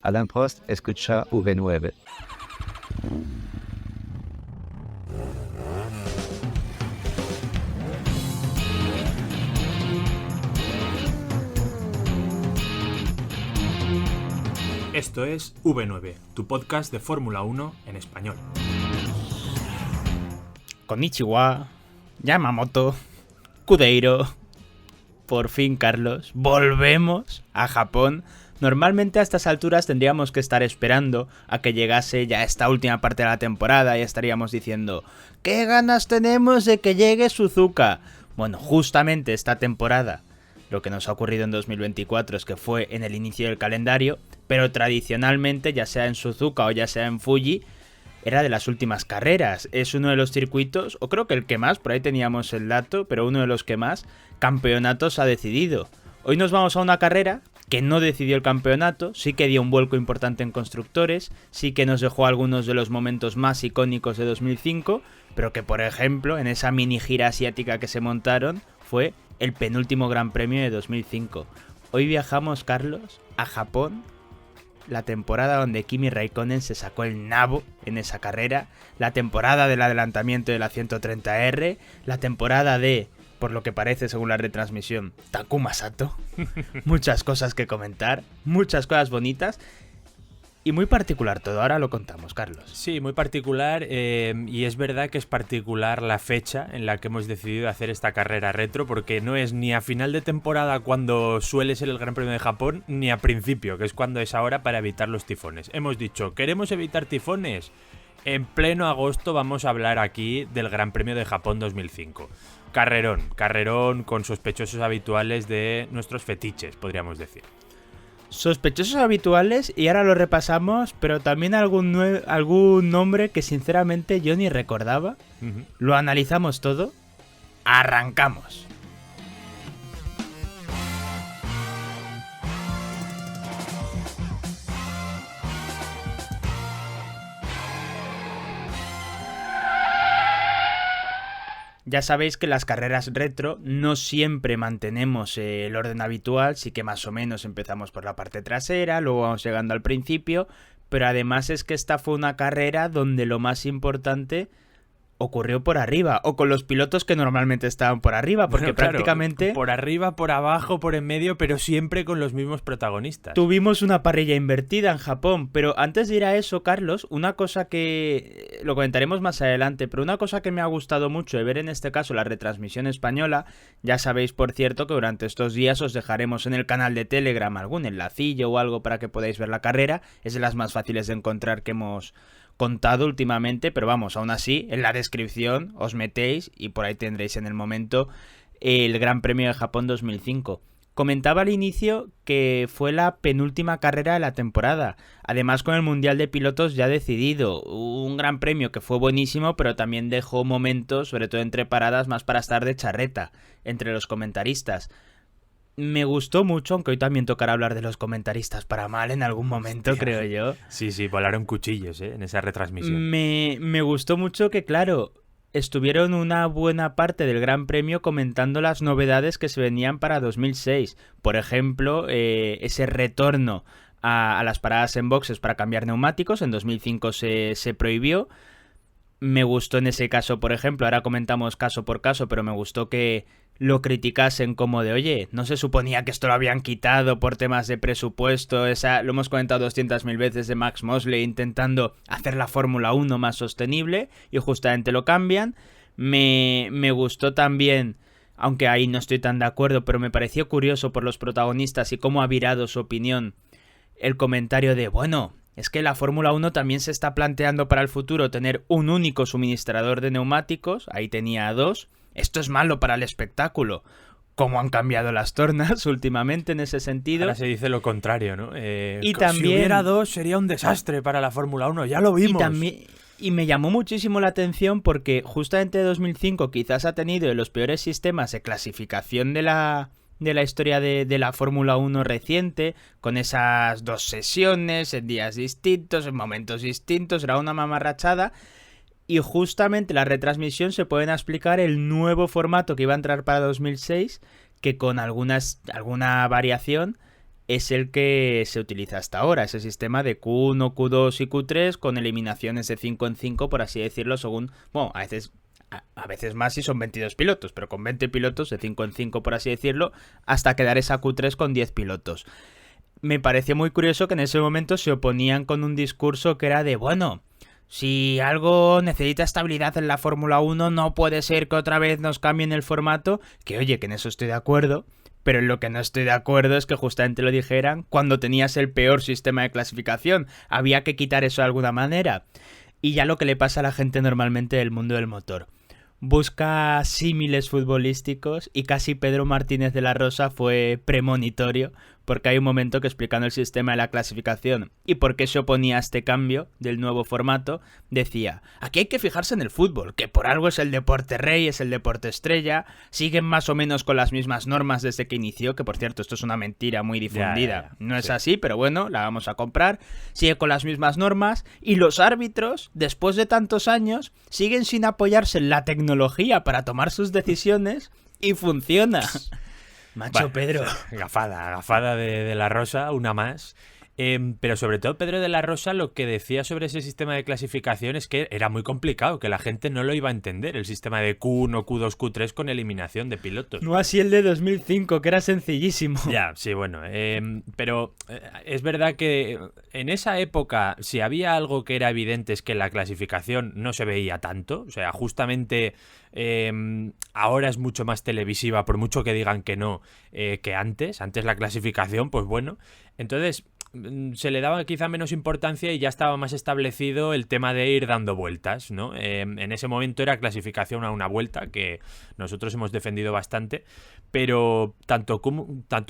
Alain Prost escucha V9. Esto es V9, tu podcast de Fórmula 1 en español. Konnichiwa, Yamamoto, Kudeiro. Por fin, Carlos, volvemos a Japón. Normalmente a estas alturas tendríamos que estar esperando a que llegase ya esta última parte de la temporada y estaríamos diciendo ¿qué ganas tenemos de que llegue Suzuka? Bueno, justamente esta temporada lo que nos ha ocurrido en 2024 es que fue en el inicio del calendario, pero tradicionalmente, ya sea en Suzuka o ya sea en Fuji, era de las últimas carreras. Es uno de los circuitos, o creo que el que más, por ahí teníamos el dato, pero uno de los que más campeonatos ha decidido. Hoy nos vamos a una carrera que no decidió el campeonato, sí que dio un vuelco importante en constructores, sí que nos dejó algunos de los momentos más icónicos de 2005, pero que por ejemplo en esa mini gira asiática que se montaron fue el penúltimo Gran Premio de 2005. Hoy viajamos, Carlos, a Japón, la temporada donde Kimi Raikkonen se sacó el nabo en esa carrera, la temporada del adelantamiento de la 130R, la temporada de, por lo que parece según la retransmisión, Takuma Sato. Muchas cosas que comentar, muchas cosas bonitas y muy particular todo. Ahora lo contamos, Carlos. Sí, muy particular, y es verdad que es particular la fecha en la que hemos decidido hacer esta carrera retro, porque no es ni a final de temporada cuando suele ser el Gran Premio de Japón, ni a principio, que es cuando es ahora para evitar los tifones. Hemos dicho, ¿queremos evitar tifones? En pleno agosto vamos a hablar aquí del Gran Premio de Japón 2005. Carrerón con sospechosos habituales de nuestros fetiches, podríamos decir. Sospechosos habituales, y ahora lo repasamos, pero también algún nombre que sinceramente yo ni recordaba. Lo analizamos todo. Arrancamos. Ya sabéis que las carreras retro no siempre mantenemos el orden habitual, sí que más o menos empezamos por la parte trasera, luego vamos llegando al principio, pero además es que esta fue una carrera donde lo más importante ocurrió por arriba, o con los pilotos que normalmente estaban por arriba, porque bueno, claro, prácticamente... por arriba, por abajo, por en medio, pero siempre con los mismos protagonistas. Tuvimos una parrilla invertida en Japón, pero antes de ir a eso, Carlos, una cosa que... lo comentaremos más adelante, pero una cosa que me ha gustado mucho de ver en este caso la retransmisión española, ya sabéis por cierto que durante estos días os dejaremos en el canal de Telegram algún enlacillo o algo para que podáis ver la carrera, es de las más fáciles de encontrar que hemos contado últimamente, pero vamos, aún así, en la descripción os metéis y por ahí tendréis en el momento el Gran Premio de Japón 2005. Comentaba al inicio que fue la penúltima carrera de la temporada, además con el Mundial de Pilotos ya decidido, un Gran Premio que fue buenísimo, pero también dejó momentos, sobre todo entre paradas, más para estar de charreta entre los comentaristas. Me gustó mucho, aunque hoy también tocará hablar de los comentaristas para mal en algún momento, creo yo. Sí, volaron cuchillos en esa retransmisión. Me gustó mucho que, claro, estuvieron una buena parte del Gran Premio comentando las novedades que se venían para 2006. Por ejemplo, ese retorno a las paradas en boxes para cambiar neumáticos. En 2005 se prohibió. Me gustó en ese caso, por ejemplo, ahora comentamos caso por caso, pero me gustó que lo criticasen como de, oye, no se suponía que esto lo habían quitado por temas de presupuesto, lo hemos comentado 200.000 veces de Max Mosley intentando hacer la Fórmula 1 más sostenible y justamente lo cambian. Me gustó también, aunque ahí no estoy tan de acuerdo, pero me pareció curioso por los protagonistas y cómo ha virado su opinión, el comentario de, bueno, es que la Fórmula 1 también se está planteando para el futuro tener un único suministrador de neumáticos, ahí tenía dos. Esto es malo para el espectáculo. ¿Cómo han cambiado las tornas últimamente en ese sentido? Ahora se dice lo contrario, ¿no? Y también, si hubiera dos sería un desastre para la Fórmula 1, ya lo vimos. Y me llamó muchísimo la atención porque justamente 2005 quizás ha tenido de los peores sistemas de clasificación de la historia de la Fórmula 1 reciente, con esas dos sesiones en días distintos, en momentos distintos, era una mamarrachada. Y justamente la retransmisión se pueden explicar el nuevo formato que iba a entrar para 2006, que con alguna variación es el que se utiliza hasta ahora, ese sistema de Q1, Q2 y Q3 con eliminaciones de 5 en 5, por así decirlo, según, bueno, a veces más si son 22 pilotos, pero con 20 pilotos de 5 en 5, por así decirlo, hasta quedar esa Q3 con 10 pilotos. Me pareció muy curioso que en ese momento se oponían con un discurso que era de, bueno, si algo necesita estabilidad en la Fórmula 1, no puede ser que otra vez nos cambien el formato, que oye, que en eso estoy de acuerdo, pero en lo que no estoy de acuerdo es que justamente lo dijeran cuando tenías el peor sistema de clasificación. Había que quitar eso de alguna manera. Y ya lo que le pasa a la gente normalmente del mundo del motor. Busca símiles futbolísticos y casi Pedro Martínez de la Rosa fue premonitorio, porque hay un momento que explicando el sistema de la clasificación y por qué se oponía a este cambio del nuevo formato, decía, aquí hay que fijarse en el fútbol, que por algo es el deporte rey, es el deporte estrella, siguen más o menos con las mismas normas desde que inició, que por cierto esto es una mentira muy difundida, no es así, pero bueno, la vamos a comprar, sigue con las mismas normas y los árbitros, después de tantos años, siguen sin apoyarse en la tecnología para tomar sus decisiones y funciona. Macho, Pedro. Gafada de la Rosa, una más. Pero sobre todo Pedro de la Rosa lo que decía sobre ese sistema de clasificación es que era muy complicado, que la gente no lo iba a entender, el sistema de Q1, Q2, Q3 con eliminación de pilotos. No así el de 2005, que era sencillísimo. Ya, sí, bueno. Pero es verdad que en esa época, si había algo que era evidente es que la clasificación no se veía tanto. O sea, justamente ahora es mucho más televisiva, por mucho que digan que no, que antes. Antes la clasificación, pues bueno. Entonces se le daba quizá menos importancia y ya estaba más establecido el tema de ir dando vueltas, ¿no? En ese momento era clasificación a una vuelta, que nosotros hemos defendido bastante, pero tanto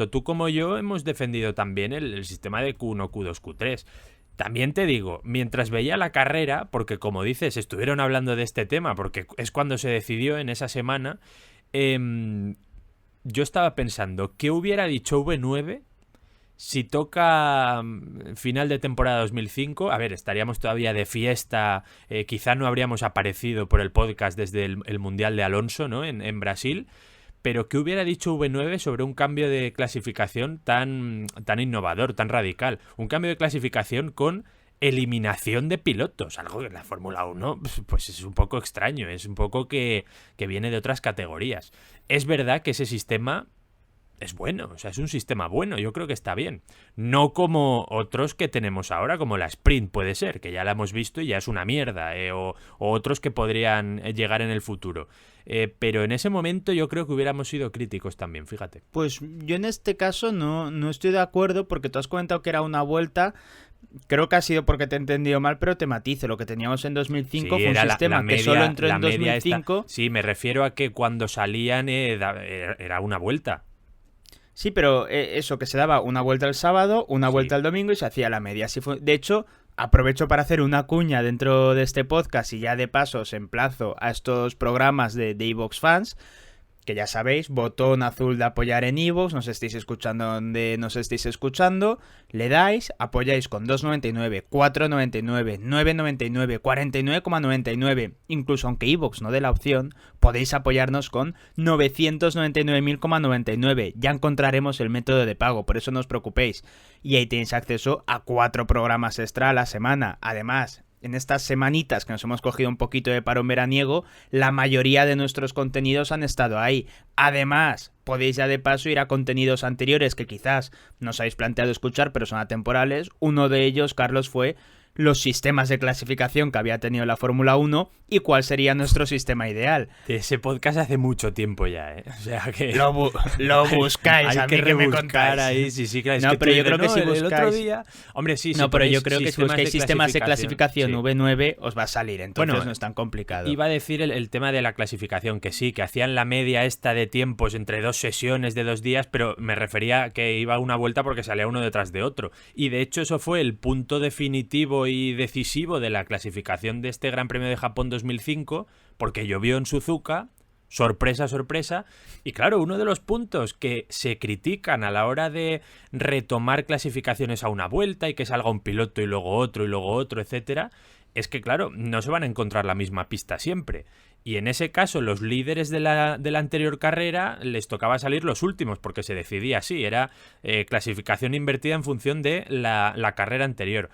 tú como yo hemos defendido también el sistema de Q1, Q2, Q3. También te digo, mientras veía la carrera, porque como dices, estuvieron hablando de este tema, porque es cuando se decidió en esa semana, yo estaba pensando, ¿qué hubiera dicho V9 si toca final de temporada 2005? A ver, estaríamos todavía de fiesta, quizá no habríamos aparecido por el podcast desde el Mundial de Alonso, ¿no? En Brasil, pero ¿qué hubiera dicho V9 sobre un cambio de clasificación tan innovador, tan radical? Un cambio de clasificación con eliminación de pilotos, algo que en la Fórmula 1 pues es un poco extraño, es un poco que viene de otras categorías. Es verdad que ese sistema es bueno, o sea, es un sistema bueno, yo creo que está bien. No como otros que tenemos ahora, como la Sprint puede ser, que ya la hemos visto y ya es una mierda, o otros que podrían llegar en el futuro. Pero en ese momento yo creo que hubiéramos sido críticos también, fíjate. Pues yo en este caso no estoy de acuerdo, porque tú has comentado que era una vuelta. Creo que ha sido porque te he entendido mal, pero te matizo. Lo que teníamos en 2005 fue un sistema que solo entró en 2005. Sí, me refiero a que cuando salían era una vuelta. Sí, pero eso, que se daba una vuelta el sábado, una vuelta el domingo y se hacía la media. Así fue. De hecho, aprovecho para hacer una cuña dentro de este podcast y ya de paso os emplazo a estos programas de iVox Fans, que ya sabéis, botón azul de apoyar en iVoox, nos estéis escuchando donde nos estéis escuchando, le dais, apoyáis con 2,99, 4,99, 9,99, 49,99, incluso aunque iVoox no dé la opción, podéis apoyarnos con 999.099, ya encontraremos el método de pago, por eso no os preocupéis, y ahí tenéis acceso a 4 programas extra a la semana, además. En estas semanitas que nos hemos cogido un poquito de parón veraniego, la mayoría de nuestros contenidos han estado ahí. Además, podéis ya de paso ir a contenidos anteriores que quizás no os habéis planteado escuchar, pero son atemporales. Uno de ellos, Carlos, fue los sistemas de clasificación que había tenido la Fórmula 1 y cuál sería nuestro sistema ideal. De ese podcast hace mucho tiempo ya, ¿eh? O sea que... Lo buscáis, hay a mí que me contáis. Ahí, sí, claro. No, pero yo creo que si buscáis... El otro día... Hombre, sí, no, pero yo creo que si buscáis sistemas de clasificación sí. V9 os va a salir, entonces bueno, no es tan complicado. Iba a decir el tema de la clasificación, que sí, que hacían la media esta de tiempos entre 2 sesiones de 2 días, pero me refería a que iba una vuelta porque salía uno detrás de otro. Y de hecho eso fue el punto definitivo y decisivo de la clasificación de este Gran Premio de Japón 2005, porque llovió en Suzuka, sorpresa, y claro, uno de los puntos que se critican a la hora de retomar clasificaciones a una vuelta y que salga un piloto y luego otro, etcétera, es que claro, no se van a encontrar la misma pista siempre. Y en ese caso, los líderes de la anterior carrera les tocaba salir los últimos, porque se decidía así, era clasificación invertida en función de la carrera anterior.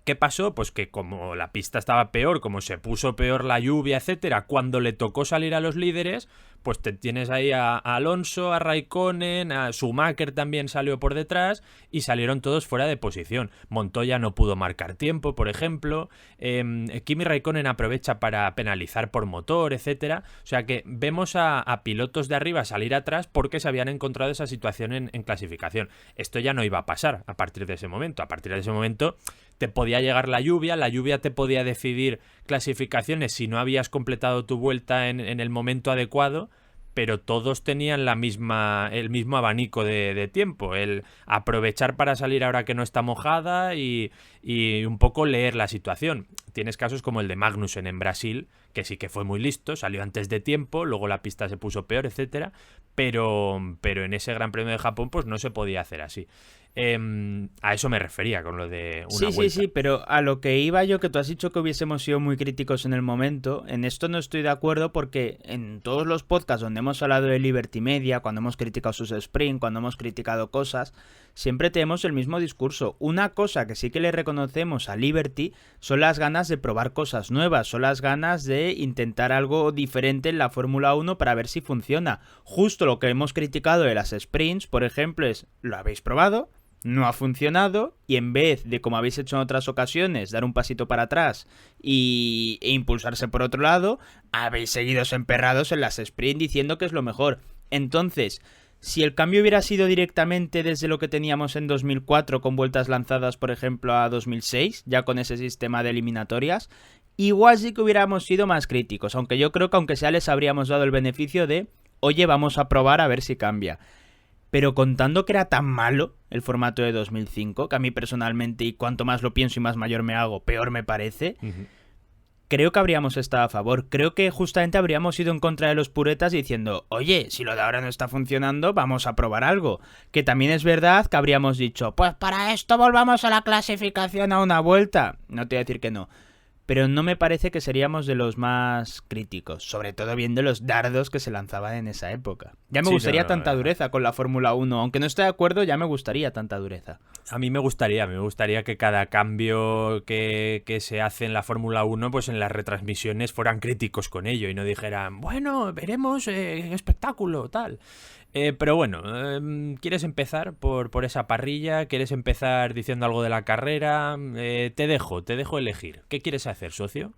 ¿Qué pasó? Pues que como la pista estaba peor, como se puso peor la lluvia, etcétera, cuando le tocó salir a los líderes, pues te tienes ahí a Alonso, a Raikkonen, a Schumacher también salió por detrás y salieron todos fuera de posición. Montoya no pudo marcar tiempo, por ejemplo. Kimi Raikkonen aprovecha para penalizar por motor, etcétera. O sea que vemos a pilotos de arriba salir atrás porque se habían encontrado esa situación en clasificación. Esto ya no iba a pasar a partir de ese momento. A partir de ese momento te podía llegar la lluvia te podía decidir clasificaciones si no habías completado tu vuelta en el momento adecuado, pero todos tenían el mismo abanico de tiempo, el aprovechar para salir ahora que no está mojada y un poco leer la situación. Tienes casos como el de Magnussen en Brasil, que sí que fue muy listo, salió antes de tiempo, luego la pista se puso peor, etcétera, pero en ese Gran Premio de Japón pues no se podía hacer así. A eso me refería con lo de una vuelta. Sí, pero a lo que iba yo, que tú has dicho que hubiésemos sido muy críticos en el momento, en esto no estoy de acuerdo porque en todos los podcasts donde hemos hablado de Liberty Media, cuando hemos criticado sus sprint, cuando hemos criticado cosas, siempre tenemos el mismo discurso. Una cosa que sí que le reconocemos a Liberty son las ganas de probar cosas nuevas, son las ganas de intentar algo diferente en la Fórmula 1 para ver si funciona. Justo lo que hemos criticado de las sprints, por ejemplo, es, ¿lo habéis probado? No ha funcionado y en vez de, como habéis hecho en otras ocasiones, dar un pasito para atrás e impulsarse por otro lado, habéis seguido emperrados en las sprint diciendo que es lo mejor. Entonces, si el cambio hubiera sido directamente desde lo que teníamos en 2004 con vueltas lanzadas, por ejemplo, a 2006, ya con ese sistema de eliminatorias, igual sí que hubiéramos sido más críticos, aunque yo creo que aunque sea les habríamos dado el beneficio de, oye, vamos a probar a ver si cambia. Pero contando que era tan malo el formato de 2005, que a mí personalmente, y cuanto más lo pienso y más mayor me hago, peor me parece, creo que habríamos estado a favor. Creo que justamente habríamos ido en contra de los puretas diciendo, oye, si lo de ahora no está funcionando, vamos a probar algo. Que también es verdad que habríamos dicho, pues para esto volvamos a la clasificación a una vuelta. No te voy a decir que no. Pero no me parece que seríamos de los más críticos, sobre todo viendo los dardos que se lanzaban en esa época. Ya me gustaría tanta dureza con la Fórmula 1, aunque no esté de acuerdo, ya me gustaría tanta dureza. A mí me gustaría que cada cambio que se hace en la Fórmula 1, pues en las retransmisiones fueran críticos con ello y no dijeran, bueno, veremos espectáculo, tal. Pero bueno, ¿quieres empezar por esa parrilla? ¿Quieres empezar diciendo algo de la carrera? Te dejo elegir. ¿Qué quieres hacer, socio?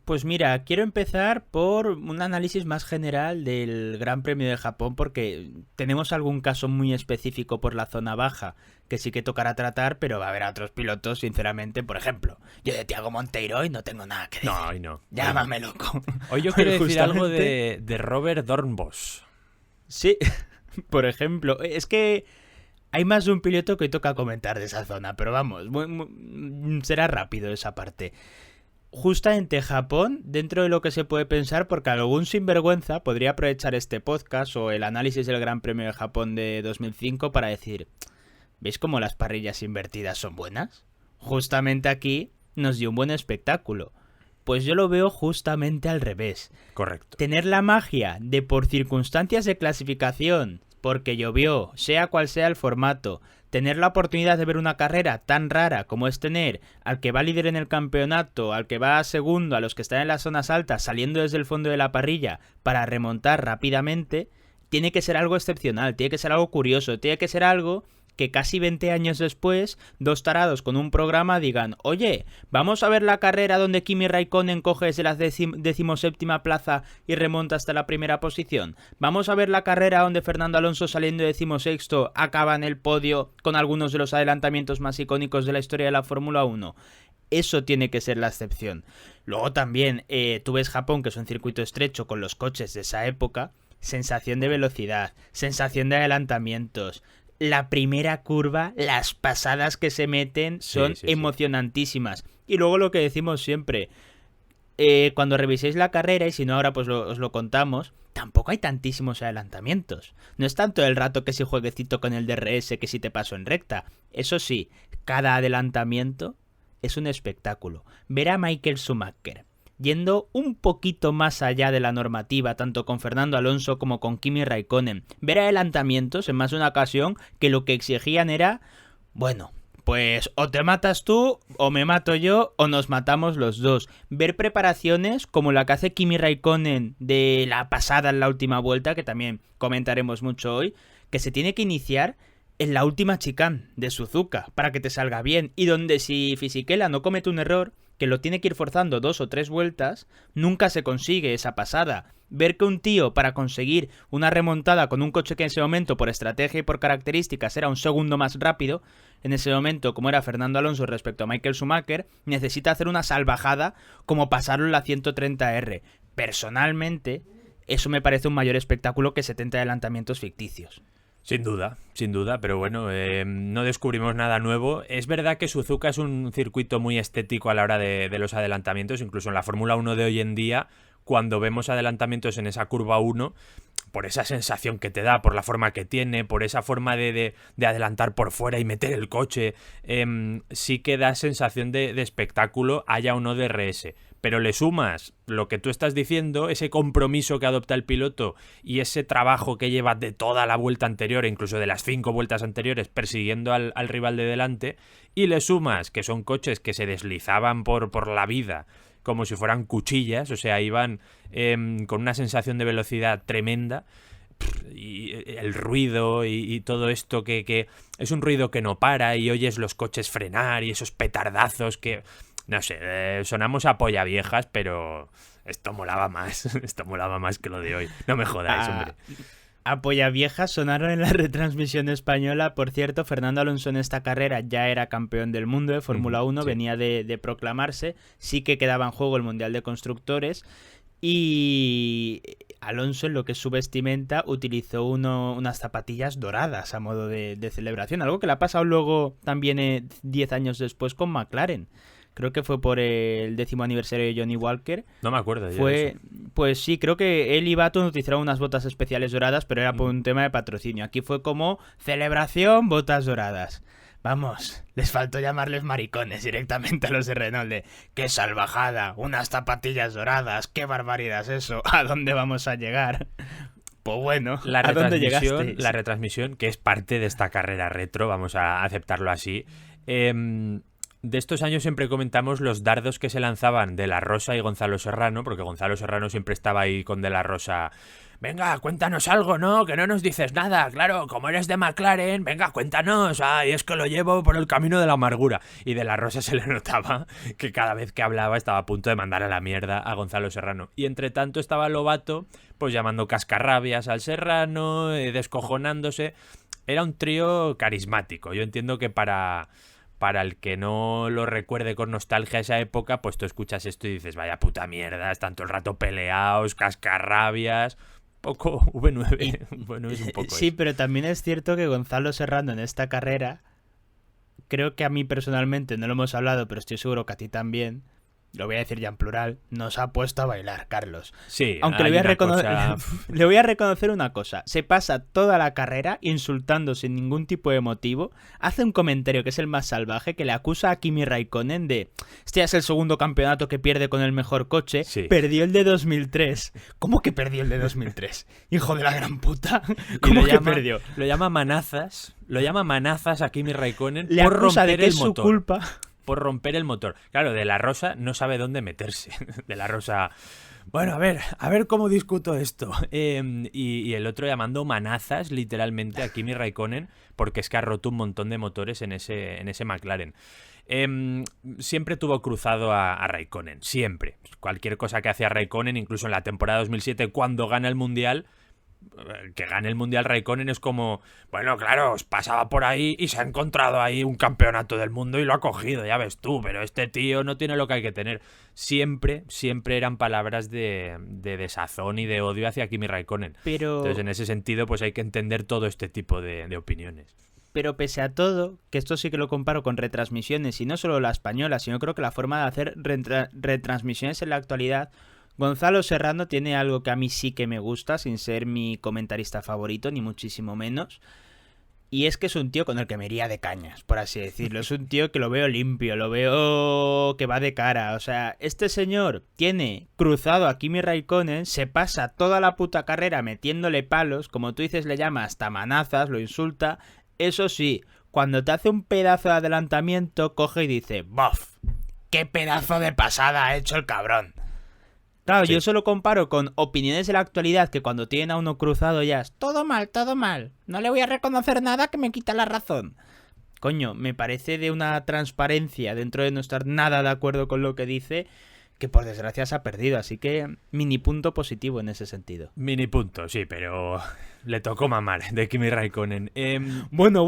Pues mira, quiero empezar por un análisis más general del Gran Premio de Japón porque tenemos algún caso muy específico por la zona baja que sí que tocará tratar, pero va a haber a otros pilotos, sinceramente. Por ejemplo, yo de Thiago Monteiro hoy no tengo nada que decir. No, hoy no. Llámame loco. Hoy yo quiero decir algo de Robert Dornbos. Sí, por ejemplo, es que hay más de un piloto que hoy toca comentar de esa zona, pero vamos, será rápido esa parte. Justamente Japón, dentro de lo que se puede pensar, porque algún sinvergüenza podría aprovechar este podcast o el análisis del Gran Premio de Japón de 2005 para decir, ¿veis cómo las parrillas invertidas son buenas? Justamente aquí nos dio un buen espectáculo. Pues yo lo veo justamente al revés. Correcto. Tener la magia de por circunstancias de clasificación, porque llovió, sea cual sea el formato, tener la oportunidad de ver una carrera tan rara como es tener al que va líder en el campeonato, al que va segundo, a los que están en las zonas altas saliendo desde el fondo de la parrilla para remontar rápidamente, tiene que ser algo excepcional, tiene que ser algo curioso, tiene que ser algo que casi 20 años después, dos tarados con un programa digan, oye, vamos a ver la carrera donde Kimi Raikkonen coge desde la 17ª plaza y remonta hasta la primera posición. Vamos a ver la carrera donde Fernando Alonso saliendo de 16º acaba en el podio con algunos de los adelantamientos más icónicos de la historia de la Fórmula 1. Eso tiene que ser la excepción. Luego también, tú ves Japón, que es un circuito estrecho con los coches de esa época, sensación de velocidad, sensación de adelantamientos. La primera curva, las pasadas que se meten son emocionantísimas. Y luego lo que decimos siempre, cuando reviséis la carrera, y si no ahora pues os lo contamos, tampoco hay tantísimos adelantamientos. No es tanto el rato que si jueguecito con el DRS que si te paso en recta. Eso sí, cada adelantamiento es un espectáculo. Ver a Michael Schumacher yendo un poquito más allá de la normativa, tanto con Fernando Alonso como con Kimi Raikkonen. Ver adelantamientos en más de una ocasión que lo que exigían era, bueno, pues o te matas tú, o me mato yo, o nos matamos los dos. Ver preparaciones como la que hace Kimi Raikkonen de la pasada en la última vuelta, que también comentaremos mucho hoy, que se tiene que iniciar en la última chicane de Suzuka para que te salga bien, y donde si Fisichella no comete un error, que lo tiene que ir forzando 2 o 3 vueltas, nunca se consigue esa pasada. Ver que un tío, para conseguir una remontada con un coche que en ese momento por estrategia y por características era un segundo más rápido, en ese momento como era Fernando Alonso respecto a Michael Schumacher, necesita hacer una salvajada como pasarlo en la 130R. Personalmente, eso me parece un mayor espectáculo que 70 adelantamientos ficticios. Sin duda, pero bueno, no descubrimos nada nuevo. Es verdad que Suzuka es un circuito muy estético a la hora de los adelantamientos, incluso en la Fórmula 1 de hoy en día, cuando vemos adelantamientos en esa curva 1, por esa sensación que te da, por la forma que tiene, por esa forma de adelantar por fuera y meter el coche, sí que da sensación de espectáculo, haya o no DRS. Pero le sumas lo que tú estás diciendo, ese compromiso que adopta el piloto y ese trabajo que lleva de toda la vuelta anterior, incluso de las 5 vueltas anteriores, persiguiendo al rival de delante, y le sumas que son coches que se deslizaban por la vida como si fueran cuchillas, o sea, iban con una sensación de velocidad tremenda, y el ruido y todo esto que es un ruido que no para, y oyes los coches frenar y esos petardazos que... No sé, sonamos a polla viejas, pero esto molaba más. Esto molaba más que lo de hoy. No me jodáis, hombre. A polla viejas sonaron en la retransmisión española. Por cierto, Fernando Alonso en esta carrera ya era campeón del mundo de Fórmula 1, sí. Venía de proclamarse. Sí que quedaba en juego el Mundial de Constructores. Y Alonso, en lo que es su vestimenta, utilizó unas zapatillas doradas a modo de celebración. Algo que le ha pasado luego también 10 años después con McLaren. Creo que fue por el 10º aniversario de Johnny Walker. No me acuerdo. Pues sí, creo que él y Baton utilizaron unas botas especiales doradas, pero era por un tema de patrocinio. Aquí fue como celebración, botas doradas. Vamos, les faltó llamarles maricones directamente a los de Renault. ¡Qué salvajada! Unas zapatillas doradas, ¡qué barbaridad es eso! ¿A dónde vamos a llegar? Pues bueno, ¿a dónde llegaste? La retransmisión, que es parte de esta carrera retro, vamos a aceptarlo así. De estos años siempre comentamos los dardos que se lanzaban De la Rosa y Gonzalo Serrano, porque Gonzalo Serrano siempre estaba ahí con De la Rosa. Venga, cuéntanos algo, ¿no? Que no nos dices nada. Claro, como eres de McLaren, venga, cuéntanos. Ay, es que lo llevo por el camino de la amargura. Y De la Rosa se le notaba que cada vez que hablaba estaba a punto de mandar a la mierda a Gonzalo Serrano. Y entre tanto estaba Lobato, pues llamando cascarrabias al Serrano, descojonándose. Era un trío carismático. Yo entiendo que para el que no lo recuerde con nostalgia esa época, pues tú escuchas esto y dices, vaya puta mierda, están todo el rato peleados, cascarrabias, poco V9, bueno, es un poco sí, eso. Pero también es cierto que Gonzalo Serrano en esta carrera, creo que a mí personalmente no lo hemos hablado, pero estoy seguro que a ti también, lo voy a decir ya en plural, nos ha puesto a bailar, Carlos. Sí, aunque le voy a reconocer una cosa. Se pasa toda la carrera insultando sin ningún tipo de motivo. Hace un comentario que es el más salvaje, que le acusa a Kimi Raikkonen de este es el segundo campeonato que pierde con el mejor coche. Sí. Perdió el de 2003. ¿Cómo que perdió el de 2003? Hijo de la gran puta. ¿Cómo que perdió? Lo llama manazas a Kimi Raikkonen le por acusa romper de que el es motor. Su culpa. Por romper el motor. Claro, De la Rosa no sabe dónde meterse. De la Rosa... Bueno, a ver cómo discuto esto. Y el otro llamando manazas, literalmente, a Kimi Raikkonen, porque es que ha roto un montón de motores en ese McLaren. Siempre tuvo cruzado a Raikkonen, siempre. Cualquier cosa que hacía Raikkonen, incluso en la temporada 2007, cuando gana el Mundial... Que gane el Mundial Raikkonen es como, bueno, claro, os pasaba por ahí y se ha encontrado ahí un campeonato del mundo y lo ha cogido, ya ves tú, pero este tío no tiene lo que hay que tener. Siempre eran palabras de desazón y de odio hacia Kimi Raikkonen. Entonces, en ese sentido, pues hay que entender todo este tipo de opiniones. Pero pese a todo, que esto sí que lo comparo con retransmisiones, y no solo la española, sino creo que la forma de hacer retransmisiones en la actualidad... Gonzalo Serrano tiene algo que a mí sí que me gusta, sin ser mi comentarista favorito, ni muchísimo menos. Y es que es un tío con el que me iría de cañas, por así decirlo. Es un tío que lo veo limpio, lo veo que va de cara. O sea, este señor tiene cruzado a Kimi Raikkonen, se pasa toda la puta carrera metiéndole palos, como tú dices, le llama hasta manazas, lo insulta. Eso sí, cuando te hace un pedazo de adelantamiento, coge y dice, ¡bof! ¡Qué pedazo de pasada ha hecho el cabrón! Claro, Sí. yo eso lo comparo con opiniones de la actualidad que cuando tienen a uno cruzado ya es todo mal, no le voy a reconocer nada que me quita la razón. Coño, me parece de una transparencia dentro de no estar nada de acuerdo con lo que dice, que por desgracia se ha perdido, así que mini punto positivo en ese sentido. Mini punto, sí, pero le tocó mamar de Kimi Raikkonen. Bueno,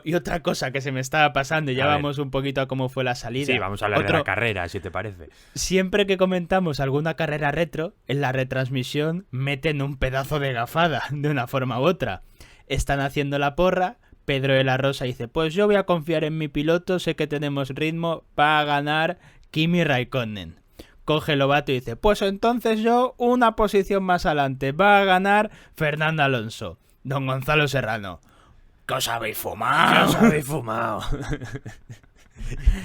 y otra cosa que se me estaba pasando, y ya A ver. vamos un poquito a cómo fue la salida. Sí, vamos a hablar de la carrera, si te parece. Siempre que comentamos alguna carrera retro, en la retransmisión meten un pedazo de gafada, de una forma u otra. Están haciendo la porra, Pedro de la Rosa dice, pues yo voy a confiar en mi piloto, sé que tenemos ritmo, va a ganar Kimi Raikkonen. Coge Lobato y dice, pues entonces yo una posición más adelante, va a ganar Fernando Alonso. Don Gonzalo Serrano, ¿qué os habéis fumado? ¡Os habéis fumado!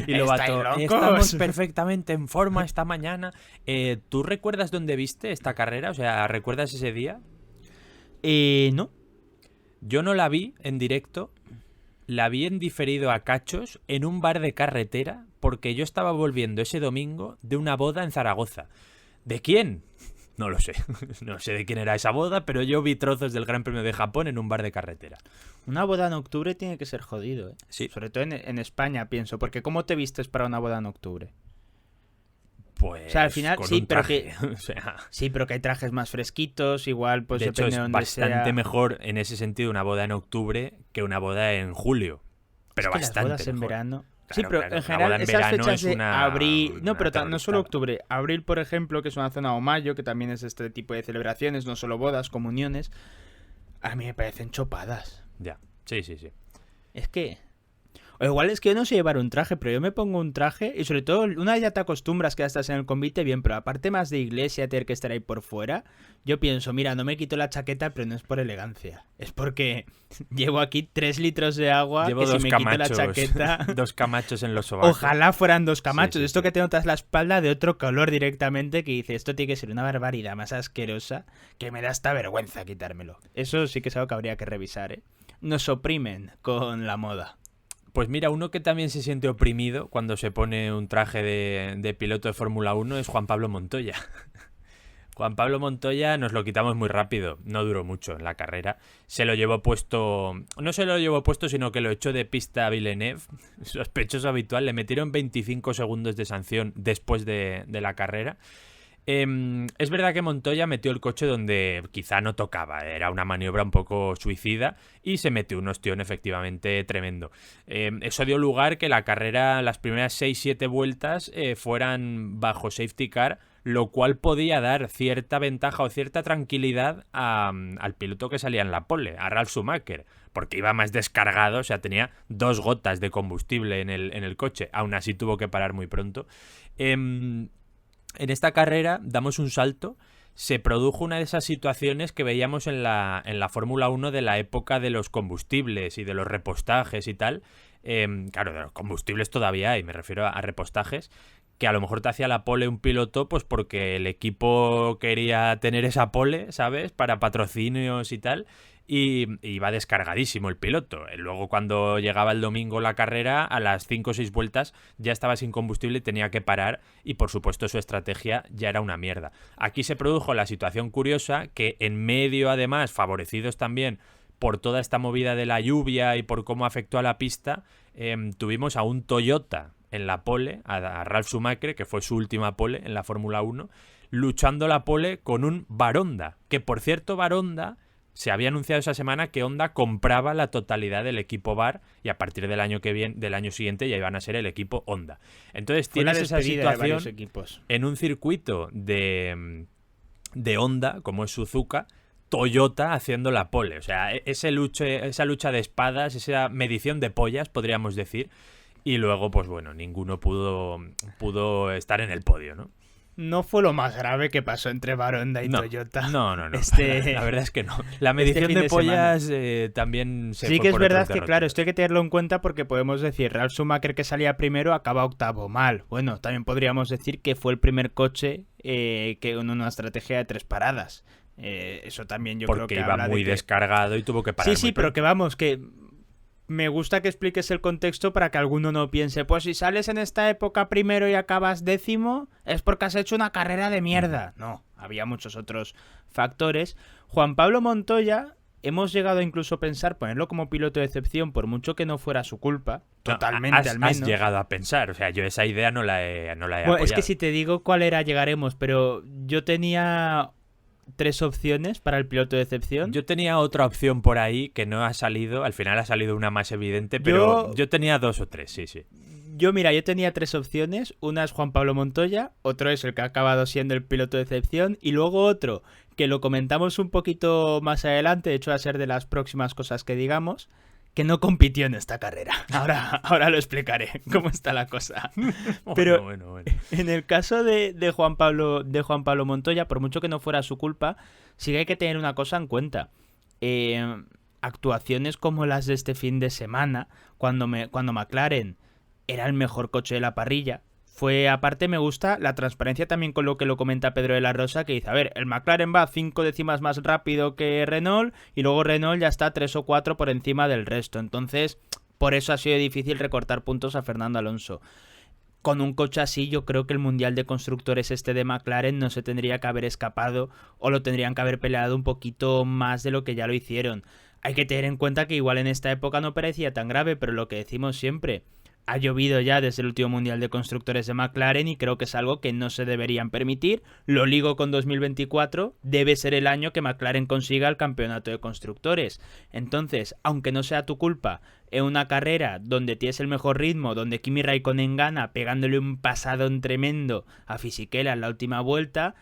Y Lobato, ¿Estáis locos? estamos perfectamente en forma esta mañana. ¿Tú recuerdas dónde viste esta carrera? O sea, ¿recuerdas ese día? No. Yo no la vi en directo, la vi en diferido a cachos en un bar de carretera porque yo estaba volviendo ese domingo de una boda en Zaragoza. ¿De quién? No lo sé. No sé de quién era esa boda, pero yo vi trozos del Gran Premio de Japón en un bar de carretera. Una boda en octubre tiene que ser jodido, ¿eh? Sí. Sobre todo en España, pienso, porque ¿cómo te vistes para una boda en octubre? Pues O sea, al final, con sí, un pero traje. O sea, Sí, pero que hay trajes más fresquitos, igual, pues de hecho, depende es de dónde bastante sea. mejor en ese sentido una boda en octubre que una boda en julio. Pero Es que bastante las bodas en mejor. verano. Claro, Sí, pero claro, en una general boda en esas verano fechas es de una- abril, no, una pero no solo terroristada. octubre, abril, por ejemplo, que es una zona, o mayo, que también es este tipo de celebraciones, no solo bodas, comuniones, a mí me parecen chopadas. Ya, sí, sí, sí. Es que o igual es que yo no sé llevar un traje, pero yo me pongo un traje y sobre todo una vez ya te acostumbras que ya estás en el convite, bien, pero aparte más de iglesia, tener que estar ahí por fuera, yo pienso, mira, no me quito la chaqueta, pero no es por elegancia, es porque llevo aquí 3 litros de agua, Llevo que si dos me camachos, quito la chaqueta... dos camachos en los sobacos. Ojalá fueran 2 camachos. Sí, sí, Esto sí. que te notas la espalda de otro color directamente, que dice, esto tiene que ser una barbaridad más asquerosa, que me da hasta vergüenza quitármelo. Eso sí que es algo que habría que revisar, ¿eh? Nos oprimen con la moda. Pues mira, uno que también se siente oprimido cuando se pone un traje de piloto de Fórmula 1 es Juan Pablo Montoya. Juan Pablo Montoya nos lo quitamos muy rápido, no duró mucho en la carrera. Se lo llevó puesto, no se lo llevó puesto, sino que lo echó de pista a Villeneuve, sospechoso habitual. Le metieron 25 segundos de sanción después de la carrera. Es verdad que Montoya metió el coche donde quizá no tocaba, era una maniobra un poco suicida y se metió un ostión efectivamente tremendo. Eso dio lugar que la carrera, las primeras 6-7 vueltas fueran bajo safety car, lo cual podía dar cierta ventaja o cierta tranquilidad al piloto que salía en la pole, a Ralf Schumacher, porque iba más descargado, o sea, tenía 2 gotas de combustible en el coche, aún así tuvo que parar muy pronto. En esta carrera damos un salto, se produjo una de esas situaciones que veíamos en la Fórmula 1 de la época de los combustibles y de los repostajes y tal. Claro, de los combustibles todavía hay, me refiero a repostajes, que a lo mejor te hacía la pole un piloto pues porque el equipo quería tener esa pole, ¿sabes? Para patrocinios y tal. Y iba descargadísimo el piloto. Luego cuando llegaba el domingo la carrera, a las 5 o 6 vueltas ya estaba sin combustible y tenía que parar y por supuesto su estrategia ya era una mierda. Aquí se produjo la situación curiosa que en medio además, favorecidos también por toda esta movida de la lluvia y por cómo afectó a la pista, tuvimos a un Toyota en la pole, a Ralf Schumacher, que fue su última pole en la Fórmula 1, luchando la pole con un Baronda, que por cierto Baronda... Se había anunciado esa semana que Honda compraba la totalidad del equipo VAR y a partir del año que viene, del año siguiente ya iban a ser el equipo Honda. Entonces Fue la tienes esa despedida de varios situación equipos. en un circuito de Honda, como es Suzuka, Toyota haciendo la pole. O sea, esa lucha de espadas, esa medición de pollas, podríamos decir. Y luego, pues bueno, ninguno pudo estar en el podio, ¿no? no fue lo más grave que pasó entre Baronda y Toyota. No. La verdad es que no. La medición fin de de pollas también se Sí fue que es por verdad otros que, derroteros. claro, esto hay que tenerlo en cuenta porque podemos decir, Ralf Schumacher que salía primero acaba octavo, mal. Bueno, también podríamos decir que fue el primer coche que con una estrategia de 3 paradas. Eso también yo creo Porque que iba habla muy de que... descargado y tuvo que parar Sí, muy pero pronto. que vamos, que me gusta que expliques el contexto para que alguno no piense, pues si sales en esta época primero y acabas décimo, es porque has hecho una carrera de mierda. No, había muchos otros factores. Juan Pablo Montoya, hemos llegado a incluso pensar ponerlo como piloto de excepción, por mucho que no fuera su culpa, No, totalmente al menos. Has llegado a pensar, o sea, yo esa idea no la he Bueno, apoyado. es que si te digo cuál era, llegaremos, pero yo tenía 3 opciones para el piloto de excepción. Yo tenía otra opción por ahí que no ha salido, al final ha salido una más evidente, pero yo tenía 2 o 3, sí. Yo tenía 3 opciones. Una es Juan Pablo Montoya, otro es el que ha acabado siendo el piloto de excepción, y luego otro que lo comentamos un poquito más adelante, de hecho va a ser de las próximas cosas que digamos, que no compitió en esta carrera. Ahora lo explicaré cómo está la cosa. Pero Bueno. en el caso de Juan Pablo Montoya, por mucho que no fuera su culpa, sí que hay que tener una cosa en cuenta. Actuaciones como las de este fin de semana, cuando McLaren era el mejor coche de la parrilla, aparte me gusta la transparencia también con lo que lo comenta Pedro de la Rosa, que dice, a ver, el McLaren va 5 décimas más rápido que Renault y luego Renault ya está 3 o 4 por encima del resto, entonces por eso ha sido difícil recortar puntos a Fernando Alonso. Con un coche así yo creo que el Mundial de Constructores de McLaren no se tendría que haber escapado o lo tendrían que haber peleado un poquito más de lo que ya lo hicieron. Hay que tener en cuenta que igual en esta época no parecía tan grave, pero lo que decimos siempre, ha llovido ya desde el último Mundial de Constructores de McLaren y creo que es algo que no se deberían permitir. Lo ligo con 2024, debe ser el año que McLaren consiga el campeonato de constructores. Entonces, aunque no sea tu culpa, en una carrera donde tienes el mejor ritmo, donde Kimi Raikkonen gana pegándole un pasadón tremendo a Fisichella en la última vuelta,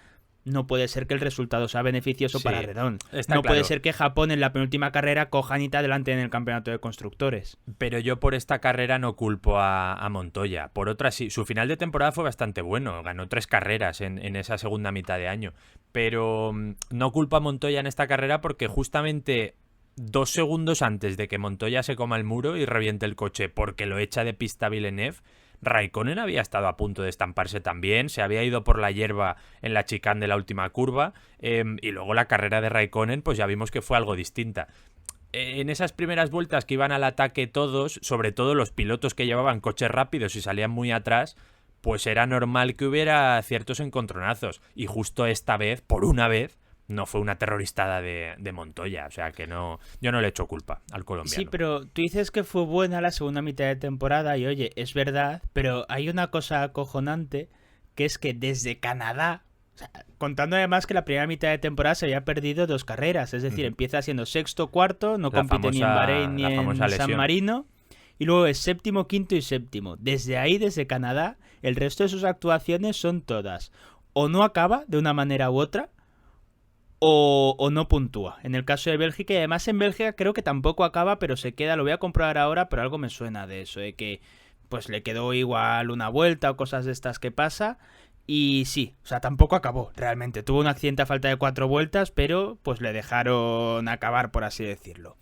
no puede ser que el resultado sea beneficioso para Renault. No puede ser que Japón en la penúltima carrera coja Anita adelante en el campeonato de constructores. Pero yo por esta carrera no culpo a Montoya. Por otra sí, su final de temporada fue bastante bueno. Ganó 3 carreras en esa segunda mitad de año. Pero no culpo a Montoya en esta carrera porque justamente 2 segundos antes de que Montoya se coma el muro y reviente el coche porque lo echa de pista Villeneuve, Raikkonen había estado a punto de estamparse también, se había ido por la hierba en la chicane de la última curva y luego la carrera de Raikkonen pues ya vimos que fue algo distinta. En esas primeras vueltas que iban al ataque todos, sobre todo los pilotos que llevaban coches rápidos y salían muy atrás, pues era normal que hubiera ciertos encontronazos y justo esta vez, por una vez, no fue una terroristada de Montoya, o sea que no, yo no le echo culpa al colombiano. Sí, pero tú dices que fue buena la segunda mitad de temporada y oye, es verdad, pero hay una cosa acojonante que es que desde Canadá, o sea, contando además que la primera mitad de temporada se había perdido 2 carreras, es decir, empieza siendo sexto, cuarto, no compite ni en Bahrein ni en San Marino, y luego es séptimo, quinto y séptimo. Desde ahí, desde Canadá, el resto de sus actuaciones son todas o no acaba de una manera u otra, o no puntúa. En el caso de Bélgica, y además en Bélgica creo que tampoco acaba, pero se queda, lo voy a comprobar ahora, pero algo me suena de eso, de que pues le quedó igual una vuelta o cosas de estas que pasa. Y sí, o sea, tampoco acabó, realmente. Tuvo un accidente a falta de 4 vueltas, pero pues le dejaron acabar, por así decirlo.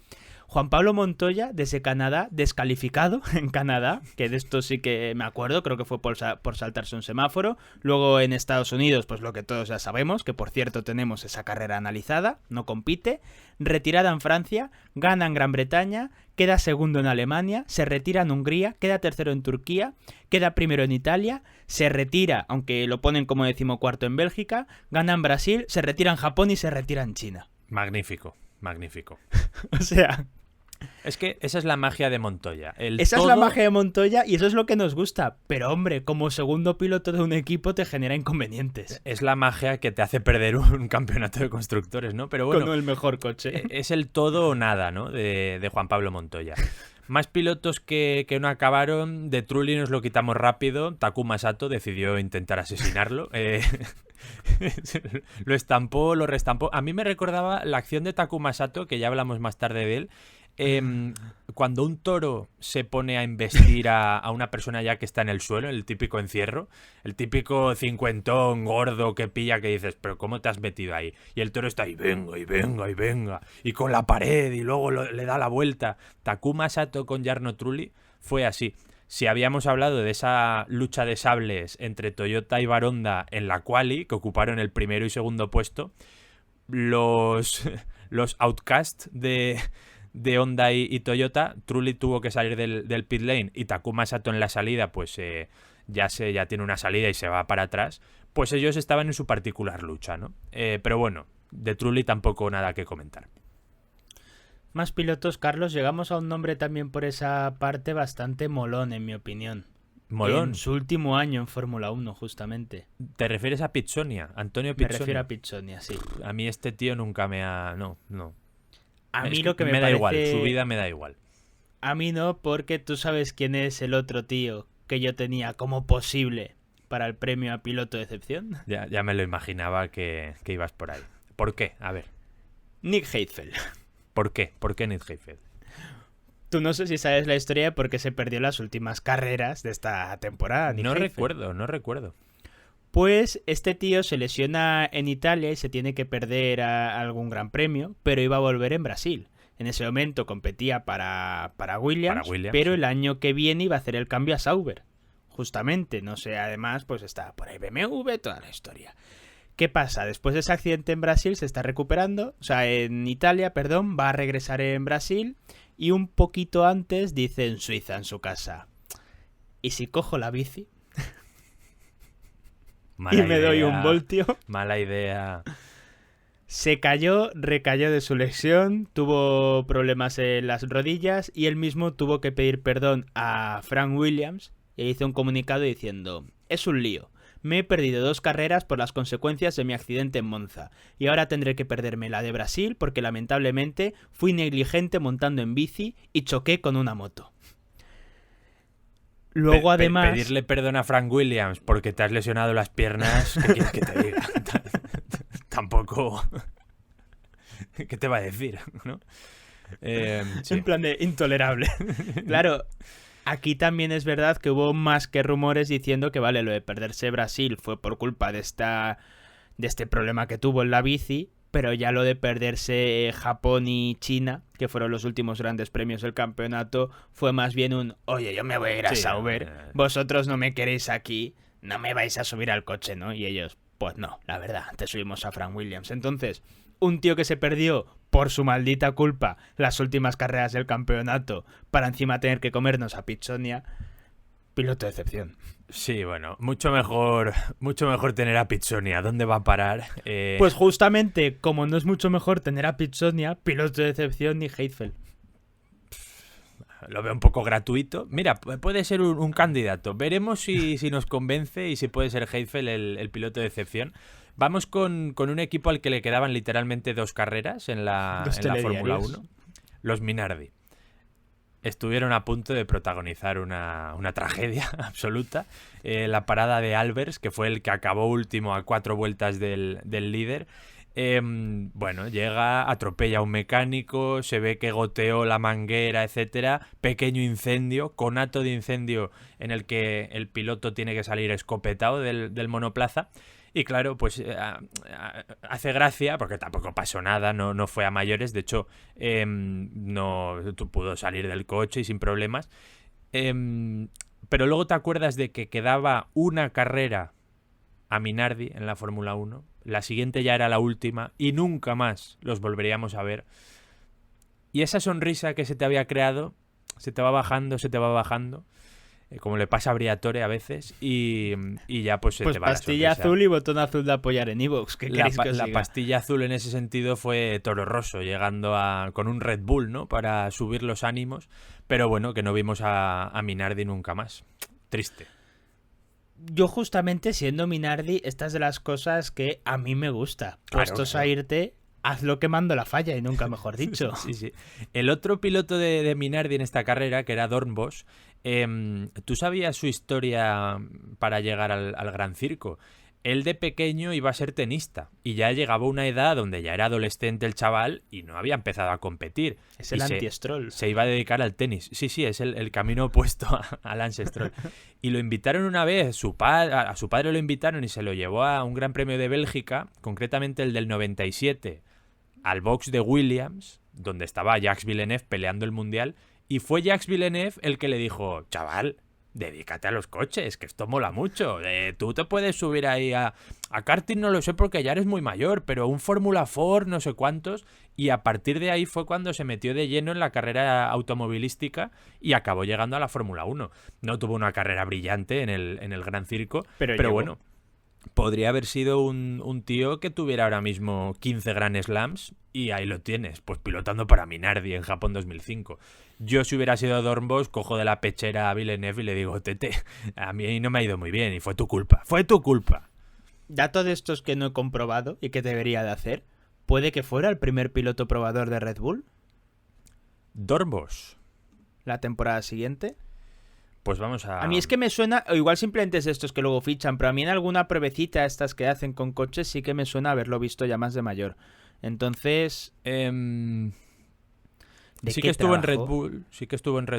Juan Pablo Montoya, desde Canadá, descalificado en Canadá, que de esto sí que me acuerdo, creo que fue por saltarse un semáforo. Luego en Estados Unidos, pues lo que todos ya sabemos, que por cierto tenemos esa carrera analizada, no compite. Retirada en Francia, gana en Gran Bretaña, queda segundo en Alemania, se retira en Hungría, queda tercero en Turquía, queda primero en Italia, se retira, aunque lo ponen como 14º en Bélgica, gana en Brasil, se retira en Japón y se retira en China. Magnífico, magnífico. O sea... Es que esa es la magia de Montoya. Esa es la magia de Montoya y eso es lo que nos gusta. Pero hombre, como segundo piloto de un equipo te genera inconvenientes. Es la magia que te hace perder un campeonato de constructores, ¿no? Pero bueno, con el mejor coche. Es el todo o nada, ¿no? De Juan Pablo Montoya. Más pilotos que no acabaron. De Trulli nos lo quitamos rápido. Takuma Sato decidió intentar asesinarlo. Lo estampó, lo restampó. A mí me recordaba la acción de Takuma Sato, que ya hablamos más tarde de él, Cuando un toro se pone a embestir a una persona ya que está en el suelo, el típico encierro, el típico cincuentón gordo que pilla que dices, pero ¿cómo te has metido ahí? Y el toro está ahí, venga, y venga, y venga, y con la pared, y luego le da la vuelta. Takuma Sato con Jarno Trulli fue así. Si habíamos hablado de esa lucha de sables entre Toyota y Baronda en la quali, que ocuparon el primero y segundo puesto, los outcasts de Honda y Toyota, Trulli tuvo que salir del pit lane y Takuma Sato en la salida, pues ya tiene una salida y se va para atrás. Pues ellos estaban en su particular lucha, ¿no? Pero bueno, de Trulli tampoco nada que comentar. Más pilotos, Carlos. Llegamos a un nombre también por esa parte bastante molón, en mi opinión. ¿Molón? En su último año en Fórmula 1, justamente. ¿Te refieres a Pizzonia? Antonio Pizzonia. Me refiero a Pizzonia, sí. A mí este tío nunca me ha... No. A mí lo que me da parece... igual, su vida me da igual. A mí no, porque tú sabes quién es el otro tío que yo tenía como posible para el premio a piloto de excepción. Ya me lo imaginaba que ibas por ahí. ¿Por qué? A ver. Nick Heidfeld. ¿Por qué? ¿Por qué Nick Heidfeld? Tú no sé si sabes la historia de por qué se perdió las últimas carreras de esta temporada. No recuerdo. Pues este tío se lesiona en Italia y se tiene que perder algún gran premio, pero iba a volver en Brasil. En ese momento competía para Williams, pero el año que viene iba a hacer el cambio a Sauber. Justamente, no sé, además pues está por ahí BMW, toda la historia. ¿Qué pasa? Después de ese accidente en Brasil se está recuperando, o sea, en Italia, perdón, va a regresar en Brasil y un poquito antes dice en Suiza, en su casa, ¿y si cojo la bici? Mala y me doy un voltio. Mala idea. Se cayó, recayó de su lesión, tuvo problemas en las rodillas y él mismo tuvo que pedir perdón a Frank Williams y hizo un comunicado diciendo, es un lío. Me he perdido 2 carreras por las consecuencias de mi accidente en Monza y ahora tendré que perderme la de Brasil porque lamentablemente fui negligente montando en bici y choqué con una moto. Luego además... Pedirle perdón a Frank Williams porque te has lesionado las piernas, ¿qué quieres que te diga? Tampoco... ¿Qué te va a decir? ¿No? Sí. En plan de intolerable. Claro... Aquí también es verdad que hubo más que rumores diciendo que vale, lo de perderse Brasil fue por culpa de este problema que tuvo en la bici, pero ya lo de perderse Japón y China, que fueron los últimos grandes premios del campeonato, fue más bien un, oye, yo me voy a ir a Sauber, vosotros no me queréis aquí, no me vais a subir al coche, ¿no? Y ellos, pues no, la verdad, te subimos a Frank Williams. Entonces, un tío que se perdió por su maldita culpa las últimas carreras del campeonato para encima tener que comernos a Pizzonia, piloto de excepción. Sí, bueno, mucho mejor tener a Pizzonia. ¿Dónde va a parar? Pues justamente, como no es mucho mejor tener a Pizzonia, piloto de excepción ni Heidfeld. Lo veo un poco gratuito. Mira, puede ser un candidato. Veremos si nos convence y si puede ser Heidfeld el piloto de excepción. Vamos con un equipo al que le quedaban literalmente 2 carreras en la Fórmula 1. Los Minardi. Estuvieron a punto de protagonizar una tragedia absoluta. La parada de Albers, que fue el que acabó último a 4 vueltas del líder. Bueno, llega, atropella a un mecánico, se ve que goteó la manguera, etcétera. Pequeño incendio, conato de incendio en el que el piloto tiene que salir escopetado del monoplaza. Y claro, pues hace gracia, porque tampoco pasó nada, no fue a mayores, de hecho, no pudo salir del coche y sin problemas. Pero luego te acuerdas de que quedaba una carrera a Minardi en la Fórmula 1, la siguiente ya era la última y nunca más los volveríamos a ver. Y esa sonrisa que se te había creado se te va bajando, como le pasa a Briatore a veces, y ya pues se te va la sonrisa. Pastilla azul y botón azul de apoyar en iVoox. ¿Qué queréis que os diga? La pastilla azul en ese sentido fue Toro Rosso, llegando con un Red Bull, ¿no? Para subir los ánimos, pero bueno, que no vimos a Minardi nunca más. Triste. Yo justamente siendo Minardi, estas de las cosas que a mí me gusta. Puestos a irte, haz lo que mando la falla y nunca mejor dicho. Sí. El otro piloto de Minardi en esta carrera, que era Dornbos, ¿tú sabías su historia para llegar al Gran Circo? él de pequeño iba a ser tenista y ya llegaba a una edad donde ya era adolescente el chaval y no había empezado a competir. Es el anti-Stroll. Se iba a dedicar al tenis. Sí, es el camino opuesto al Lance Stroll. Y lo invitaron una vez, a su padre lo invitaron y se lo llevó a un Gran Premio de Bélgica, concretamente el del 97, al box de Williams, donde estaba Jacques Villeneuve peleando el Mundial, y fue Jacques Villeneuve el que le dijo, chaval, dedícate a los coches, que esto mola mucho. Tú te puedes subir ahí a karting, no lo sé porque ya eres muy mayor, pero un Fórmula 4, no sé cuántos. Y a partir de ahí fue cuando se metió de lleno en la carrera automovilística y acabó llegando a la Fórmula 1. No tuvo una carrera brillante en el Gran Circo, pero bueno, podría haber sido un tío que tuviera ahora mismo 15 Grand Slams y ahí lo tienes, pues pilotando para Minardi en Japón 2005. Yo, si hubiera sido Dornbos, cojo de la pechera a Villeneuve y le digo, tete, a mí no me ha ido muy bien y fue tu culpa. Dato de estos que no he comprobado y que debería de hacer, ¿puede que fuera el primer piloto probador de Red Bull Dornbos. la temporada siguiente? Pues vamos a... A mí es que me suena, o igual simplemente es estos que luego fichan, pero a mí en alguna pruebecita estas que hacen con coches sí que me suena haberlo visto ya más de mayor. Entonces... Sí que estuvo en Red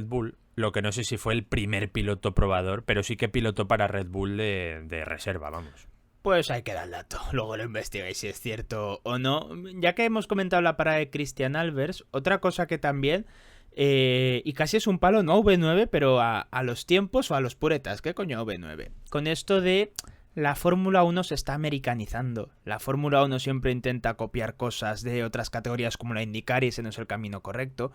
Bull, lo que no sé si fue el primer piloto probador, pero sí que pilotó para Red Bull de reserva, vamos. Pues ahí queda el dato, luego lo investigáis si es cierto o no. Ya que hemos comentado la parada de Christian Albers, otra cosa que también, y casi es un palo, no V9, pero a los tiempos o a los puretas, ¿qué coño V9? Con esto de... La Fórmula 1 se está americanizando. La Fórmula 1 siempre intenta copiar cosas de otras categorías como la IndyCar y ese no es el camino correcto.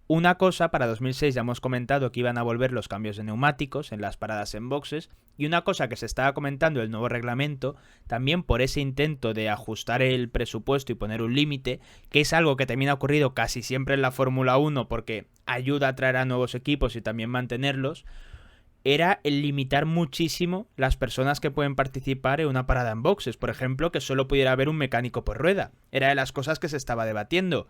Una cosa, para 2006 ya hemos comentado que iban a volver los cambios de neumáticos en las paradas en boxes, y una cosa que se estaba comentando el nuevo reglamento, también por ese intento de ajustar el presupuesto y poner un límite, que es algo que también ha ocurrido casi siempre en la Fórmula 1 porque ayuda a traer a nuevos equipos y también mantenerlos, era el limitar muchísimo las personas que pueden participar en una parada en boxes. Por ejemplo, que solo pudiera haber un mecánico por rueda. Era de las cosas que se estaba debatiendo.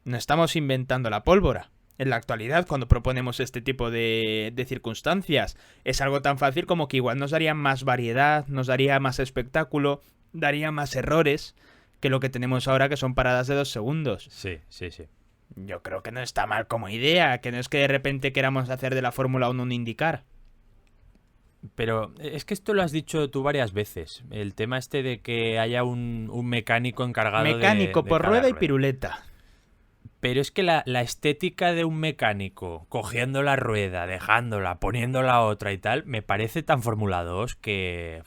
No estamos inventando la pólvora. En la actualidad, cuando proponemos este tipo de circunstancias, es algo tan fácil como que igual nos daría más variedad, nos daría más espectáculo, daría más errores que lo que tenemos ahora, que son paradas de 2 segundos. Sí. Yo creo que no está mal como idea, que no es que de repente queramos hacer de la Fórmula 1 un IndyCar. Pero es que esto lo has dicho tú varias veces. El tema este de que haya un mecánico encargado Mecánico de por cada rueda y piruleta. Pero es que la estética de un mecánico cogiendo la rueda, dejándola, poniendo la otra y tal, me parece tan Fórmula 2 que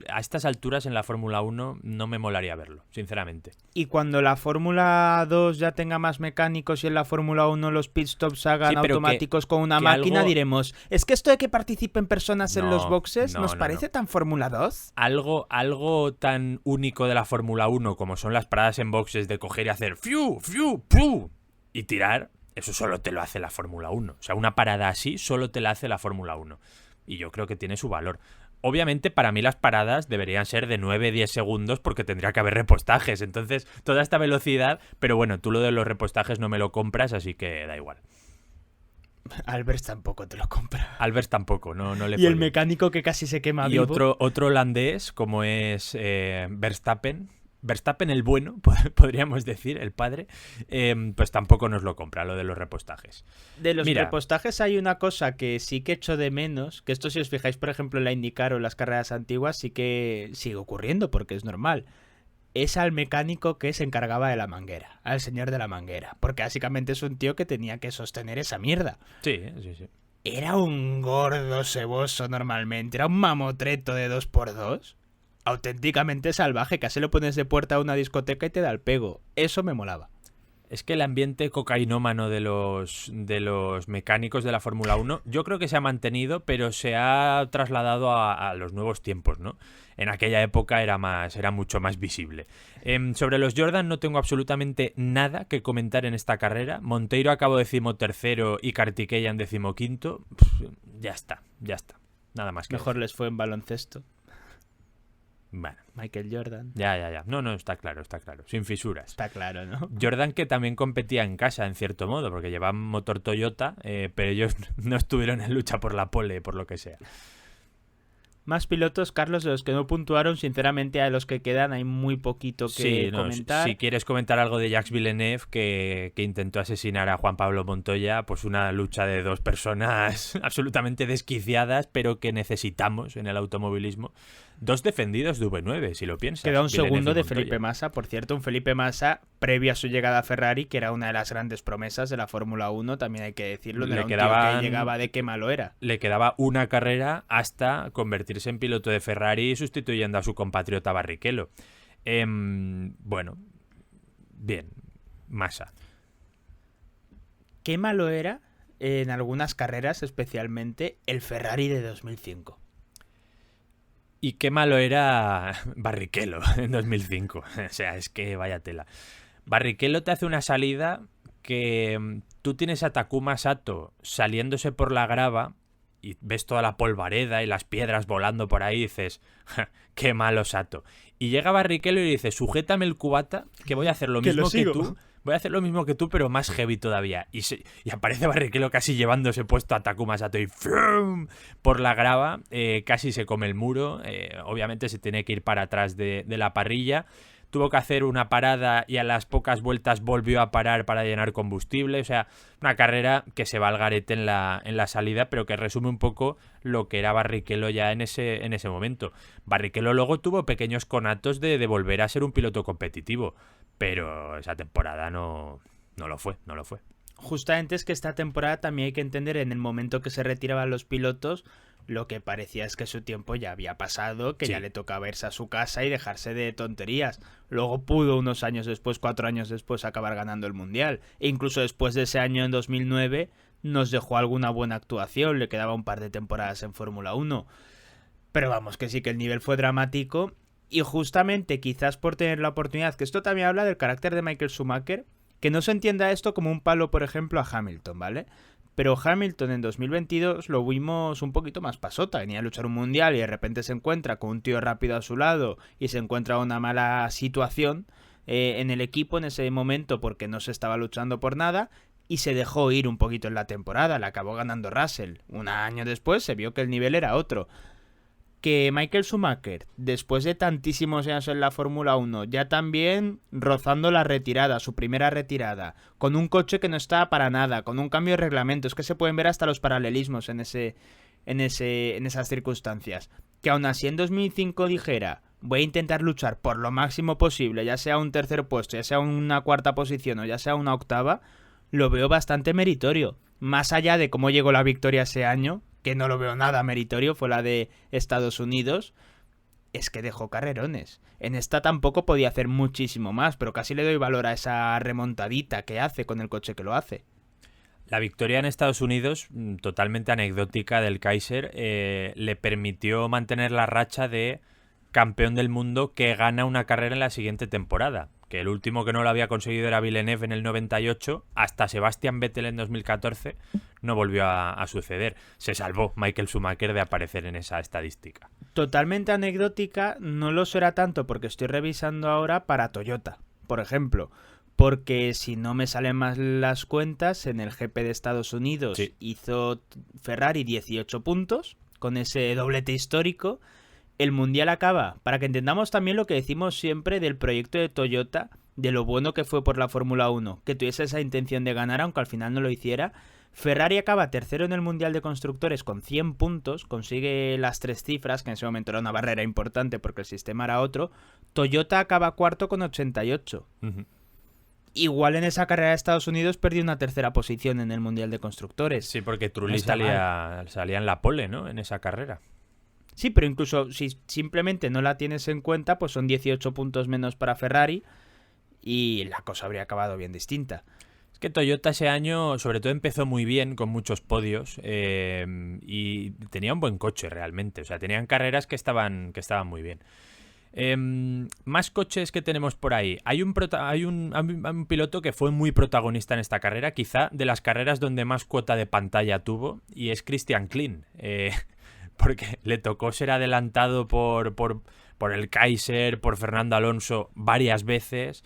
a estas alturas en la Fórmula 1 no me molaría verlo, sinceramente. Y cuando la Fórmula 2 ya tenga más mecánicos y en la Fórmula 1 los pit stops hagan automáticos con una máquina, diremos, ¿es que esto de que participen personas en los boxes nos parece tan Fórmula 2? Algo tan único de la Fórmula 1 como son las paradas en boxes de coger y hacer fiu, fiu, pu y tirar, eso solo te lo hace la Fórmula 1. O sea, una parada así solo te la hace la Fórmula 1. Y yo creo que tiene su valor. Obviamente, para mí las paradas deberían ser de 9-10 segundos porque tendría que haber repostajes. Entonces, toda esta velocidad... Pero bueno, tú lo de los repostajes no me lo compras, así que da igual. Albers tampoco te lo compra. Albers tampoco, no le Y el mecánico que casi se quema vivo. Y otro holandés, como es Verstappen... Verstappen el bueno, podríamos decir, el padre, pues tampoco nos lo compra, lo de los repostajes. De los repostajes hay una cosa que sí que echo de menos, que esto si os fijáis, por ejemplo, en la IndyCar o en las carreras antiguas, sí que sigue ocurriendo porque es normal. Es al mecánico que se encargaba de la manguera, al señor de la manguera, porque básicamente es un tío que tenía que sostener esa mierda. Sí. Era un gordo ceboso normalmente, era un mamotreto de 2x2. Auténticamente salvaje, casi lo pones de puerta a una discoteca y te da el pego. Eso me molaba. Es que el ambiente cocainómano de los mecánicos de la Fórmula 1 yo creo que se ha mantenido, pero se ha trasladado a los nuevos tiempos, ¿no? En aquella época era mucho más visible. Sobre los Jordan no tengo absolutamente nada que comentar en esta carrera. Monteiro acabó 13º y Kartikeyan 15º. Ya está. Nada más que Mejor decir. les fue en baloncesto. Bueno. Michael Jordan. Ya. No, está claro. Sin fisuras. Está claro, ¿no? Jordan, que también competía en casa, en cierto modo, porque llevaban motor Toyota, pero ellos no estuvieron en lucha por la pole, por lo que sea. Más pilotos, Carlos, de los que no puntuaron, sinceramente a los que quedan hay muy poquito que comentar. Si quieres comentar algo de Jacques Villeneuve, que intentó asesinar a Juan Pablo Montoya, pues una lucha de dos personas absolutamente desquiciadas, pero que necesitamos en el automovilismo. Dos defendidos de V9, si lo piensas. Queda un Villeneuve segundo y de Montoya. Felipe Massa, por cierto, un Felipe Massa previo a su llegada a Ferrari, que era una de las grandes promesas de la Fórmula 1, también hay que decirlo, no era un tío que llegaba de qué malo era. Le quedaba una carrera hasta convertirse en piloto de Ferrari sustituyendo a su compatriota Barrichello. Bueno, bien, Massa. Qué malo era, en algunas carreras especialmente, el Ferrari de 2005. Y qué malo era Barrichello en 2005. O sea, es que vaya tela. Barrichello te hace una salida que tú tienes a Takuma Sato saliéndose por la grava y ves toda la polvareda y las piedras volando por ahí y dices, "Ja, qué malo Sato". Y llega Barrichello y dice, sujétame el cubata que voy a hacer lo mismo que tú. Voy a hacer lo mismo que tú, pero más heavy todavía. Y aparece Barrichello casi llevándose puesto a Takuma Sato y ¡frum! Por la grava, casi se come el muro. Obviamente se tiene que ir para atrás de la parrilla. Tuvo que hacer una parada y a las pocas vueltas volvió a parar para llenar combustible. O sea, una carrera que se va al garete en la salida, pero que resume un poco lo que era Barrichello ya en ese momento. Barrichello luego tuvo pequeños conatos de volver a ser un piloto competitivo, pero esa temporada no lo fue. Justamente es que esta temporada también hay que entender en el momento que se retiraban los pilotos, lo que parecía es que su tiempo ya había pasado, que Sí. ya le tocaba irse a su casa y dejarse de tonterías. Luego pudo unos años después, 4 años después, acabar ganando el Mundial. E incluso después de ese año, en 2009, nos dejó alguna buena actuación, le quedaba un par de temporadas en Fórmula 1. Pero vamos, que sí que el nivel fue dramático. Y justamente quizás por tener la oportunidad, que esto también habla del carácter de Michael Schumacher, que no se entienda esto como un palo, por ejemplo, a Hamilton, ¿vale? Pero Hamilton en 2022 lo vimos un poquito más pasota. Venía a luchar un mundial y de repente se encuentra con un tío rápido a su lado y se encuentra una mala situación en el equipo en ese momento porque no se estaba luchando por nada y se dejó ir un poquito en la temporada. Le acabó ganando Russell. Un año después se vio que el nivel era otro. Que Michael Schumacher, después de tantísimos años en la Fórmula 1, ya también rozando la retirada, su primera retirada, con un coche que no estaba para nada, con un cambio de reglamento, es que se pueden ver hasta los paralelismos en esas circunstancias. Que aún así en 2005 dijera, voy a intentar luchar por lo máximo posible, ya sea un tercer puesto, ya sea una cuarta posición o ya sea una octava, lo veo bastante meritorio. Más allá de cómo llegó la victoria ese año, que no lo veo nada meritorio, fue la de Estados Unidos, es que dejó carrerones. En esta tampoco podía hacer muchísimo más, pero casi le doy valor a esa remontadita que hace con el coche que lo hace. La victoria en Estados Unidos, totalmente anecdótica del Kaiser, le permitió mantener la racha de campeón del mundo que gana una carrera en la siguiente temporada. Que el último que no lo había conseguido era Villeneuve en el 98, hasta Sebastian Vettel en 2014 no volvió a suceder. Se salvó Michael Schumacher de aparecer en esa estadística. Totalmente anecdótica, no lo será tanto porque estoy revisando ahora para Toyota, por ejemplo. Porque si no me salen más las cuentas, en el GP de Estados Unidos Sí. hizo Ferrari 18 puntos, con ese doblete histórico. El Mundial acaba, para que entendamos también lo que decimos siempre del proyecto de Toyota, de lo bueno que fue por la Fórmula 1, que tuviese esa intención de ganar, aunque al final no lo hiciera. Ferrari acaba tercero en el Mundial de Constructores con 100 puntos, consigue las 3 cifras, que en ese momento era una barrera importante porque el sistema era otro. Toyota acaba cuarto con 88. Uh-huh. Igual en esa carrera de Estados Unidos perdió una tercera posición en el Mundial de Constructores. Sí, porque Trulli No está salía en la pole, ¿no? En esa carrera. Sí, pero incluso si simplemente no la tienes en cuenta, pues son 18 puntos menos para Ferrari y la cosa habría acabado bien distinta. Es que Toyota ese año, sobre todo, empezó muy bien, con muchos podios, y tenía un buen coche realmente. O sea, tenían carreras que estaban muy bien. Más coches que tenemos por ahí. Hay un piloto que fue muy protagonista en esta carrera, quizá de las carreras donde más cuota de pantalla tuvo, y es Christian Klein. Porque le tocó ser adelantado por el Kaiser, por Fernando Alonso varias veces.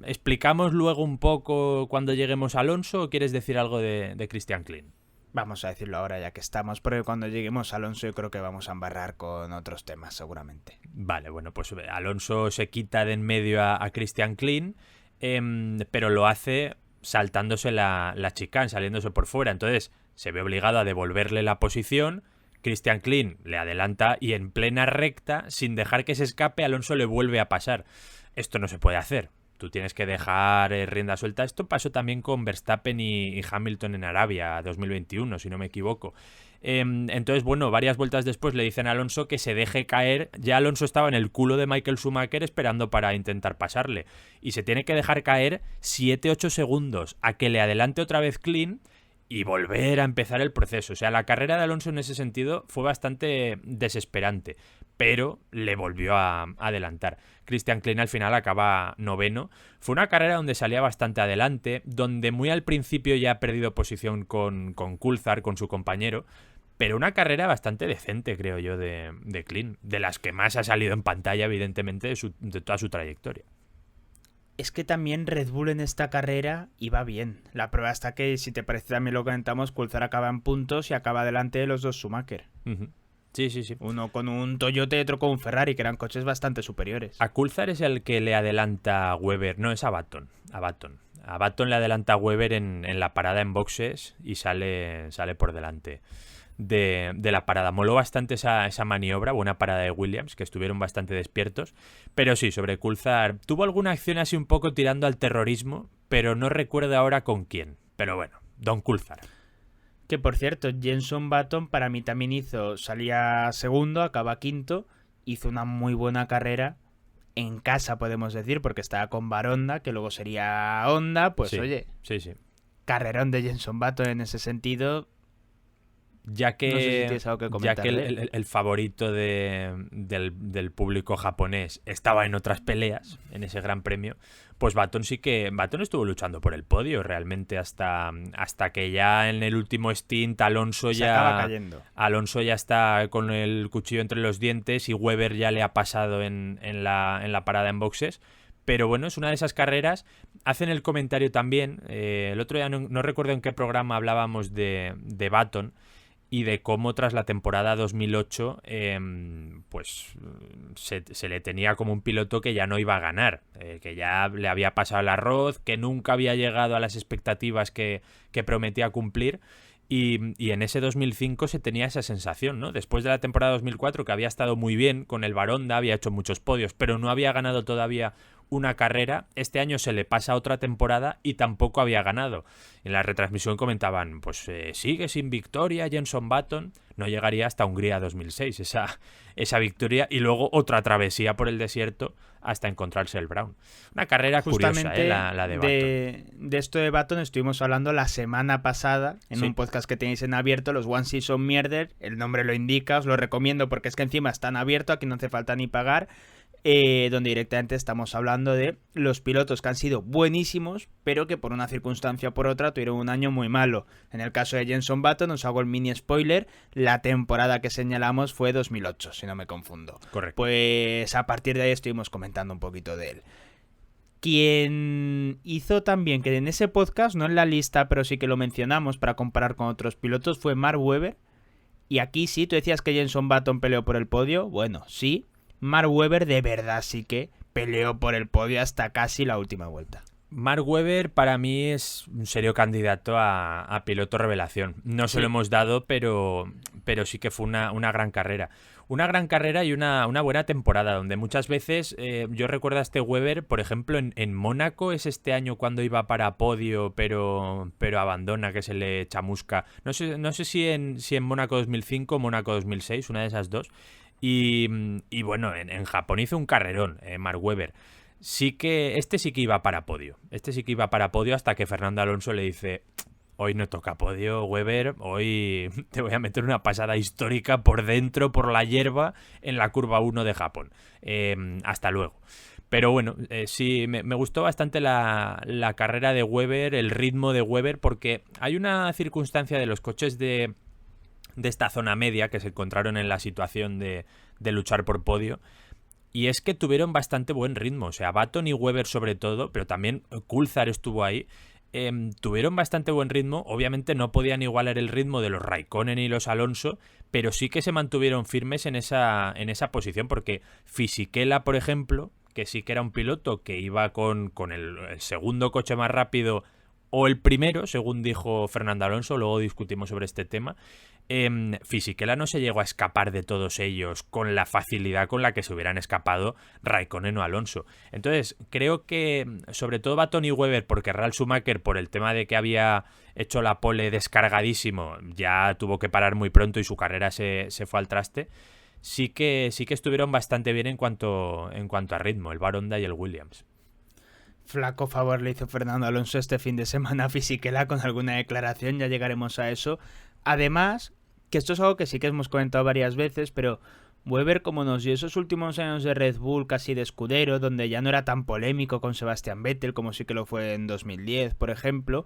¿Explicamos luego un poco cuando lleguemos a Alonso o quieres decir algo de Christian Klein? Vamos a decirlo ahora ya que estamos, porque cuando lleguemos a Alonso yo creo que vamos a embarrar con otros temas seguramente. Vale, bueno, pues Alonso se quita de en medio a Christian Klein, pero lo hace saltándose la chicane, saliéndose por fuera. Entonces se ve obligado a devolverle la posición. Christian Klein le adelanta y en plena recta, sin dejar que se escape, Alonso le vuelve a pasar. Esto no se puede hacer. Tú tienes que dejar rienda suelta. Esto pasó también con Verstappen y Hamilton en Arabia 2021, si no me equivoco. Entonces, bueno, varias vueltas después le dicen a Alonso que se deje caer. Ya Alonso estaba en el culo de Michael Schumacher esperando para intentar pasarle. Y se tiene que dejar caer 7-8 segundos a que le adelante otra vez Klein y volver a empezar el proceso. O sea, la carrera de Alonso en ese sentido fue bastante desesperante, pero le volvió a adelantar. Christian Klein al final acaba noveno. Fue una carrera donde salía bastante adelante, donde muy al principio ya ha perdido posición con Coulthard, con su compañero, pero una carrera bastante decente, creo yo, de Klein, de las que más ha salido en pantalla, evidentemente, de toda su trayectoria. Es que también Red Bull en esta carrera iba bien. La prueba está que, si te parece también lo comentamos, Coulthard acaba en puntos y acaba delante de los dos Schumacher. Uh-huh. Sí. Uno con un Toyota y otro con un Ferrari, que eran coches bastante superiores. A Coulthard es el que le adelanta a Webber, no, es a Button. A Button le adelanta a Webber en la parada en boxes y sale por delante de la parada. Moló bastante esa maniobra, buena parada de Williams, que estuvieron bastante despiertos. Pero sí, sobre Coulthard tuvo alguna acción así un poco tirando al terrorismo, pero no recuerdo ahora con quién. Pero bueno, Don Coulthard. Que por cierto, Jenson Button para mí también salía segundo, acaba quinto, hizo una muy buena carrera en casa, podemos decir, porque estaba con Baronda, que luego sería Honda, pues sí, oye, sí. Carrerón de Jenson Button en ese sentido. Ya que, no sé si tienes algo que comentar, ya que el favorito del público japonés estaba en otras peleas, en ese gran premio, pues Button estuvo luchando por el podio realmente hasta que ya en el último stint Alonso ya está con el cuchillo entre los dientes y Webber ya le ha pasado en la parada en boxes. Pero bueno, es una de esas carreras. Hacen el comentario también, el otro día no recuerdo en qué programa hablábamos de Button y de cómo tras la temporada 2008 pues se le tenía como un piloto que ya no iba a ganar, que ya le había pasado el arroz, que nunca había llegado a las expectativas que prometía cumplir. Y en ese 2005 se tenía esa sensación, ¿no? Después de la temporada 2004, que había estado muy bien con el Baronda, había hecho muchos podios, pero no había ganado todavía una carrera. Este año se le pasa otra temporada y tampoco había ganado. En la retransmisión comentaban, pues sigue sin victoria Jenson Button. No llegaría hasta Hungría 2006 esa victoria, y luego otra travesía por el desierto hasta encontrarse el Brown. Una carrera curiosa, la de Button. De esto de Button estuvimos hablando la semana pasada en un podcast que tenéis en abierto, los One Season Murder. El nombre lo indica, os lo recomiendo porque es que encima están abiertos, aquí no hace falta ni pagar. Donde directamente estamos hablando de los pilotos que han sido buenísimos, pero que por una circunstancia o por otra tuvieron un año muy malo. En el caso de Jenson Button, os hago el mini spoiler, la temporada que señalamos fue 2008, si no me confundo. Correcto. Pues a partir de ahí estuvimos comentando un poquito de él. Quien hizo también, que en ese podcast, no en la lista, pero sí que lo mencionamos para comparar con otros pilotos, fue Mark Webber. Y aquí sí, tú decías que Jenson Button peleó por el podio. Bueno, sí. Mark Webber de verdad sí que peleó por el podio hasta casi la última vuelta. Mark Webber para mí es un serio candidato a piloto revelación. No se lo hemos dado, pero sí que fue una gran carrera. Una gran carrera y una buena temporada, donde muchas veces yo recuerdo a este Webber, por ejemplo, en Mónaco es este año cuando iba para podio, pero abandona, que se le chamusca. No sé si en Mónaco 2005 o Mónaco 2006, una de esas dos. Y bueno, en Japón hizo un carrerón, Mark Webber. Sí que iba para podio. Hasta que Fernando Alonso le dice: hoy no toca podio, Webber, hoy te voy a meter una pasada histórica por dentro, por la hierba, en la curva 1 de Japón. Hasta luego. Pero bueno, sí, me gustó bastante la carrera de Webber, el ritmo de Webber, porque hay una circunstancia de los coches de esta zona media que se encontraron en la situación de luchar por podio, y es que tuvieron bastante buen ritmo. O sea, Button y Webber sobre todo, pero también Coulthard estuvo ahí. tuvieron bastante buen ritmo. Obviamente no podían igualar el ritmo de los Raikkonen y los Alonso, pero sí que se mantuvieron firmes en esa posición, porque Fisichella, por ejemplo, que sí que era un piloto que iba con el segundo coche más rápido, o el primero, según dijo Fernando Alonso, luego discutimos sobre este tema. Fisichella no se llegó a escapar de todos ellos con la facilidad con la que se hubieran escapado Raikkonen o Alonso. Entonces, creo que sobre todo va Tony Weber, porque Ralf Schumacher, por el tema de que había hecho la pole descargadísimo, ya tuvo que parar muy pronto y su carrera se fue al traste. Sí que estuvieron bastante bien en cuanto a ritmo, el Baronda y el Williams. Flaco favor le hizo Fernando Alonso este fin de semana a Fisichella con alguna declaración, ya llegaremos a eso. Además, que esto es algo que sí que hemos comentado varias veces, pero Weber, como nos dio esos últimos años de Red Bull casi de escudero, donde ya no era tan polémico con Sebastian Vettel como sí que lo fue en 2010, por ejemplo,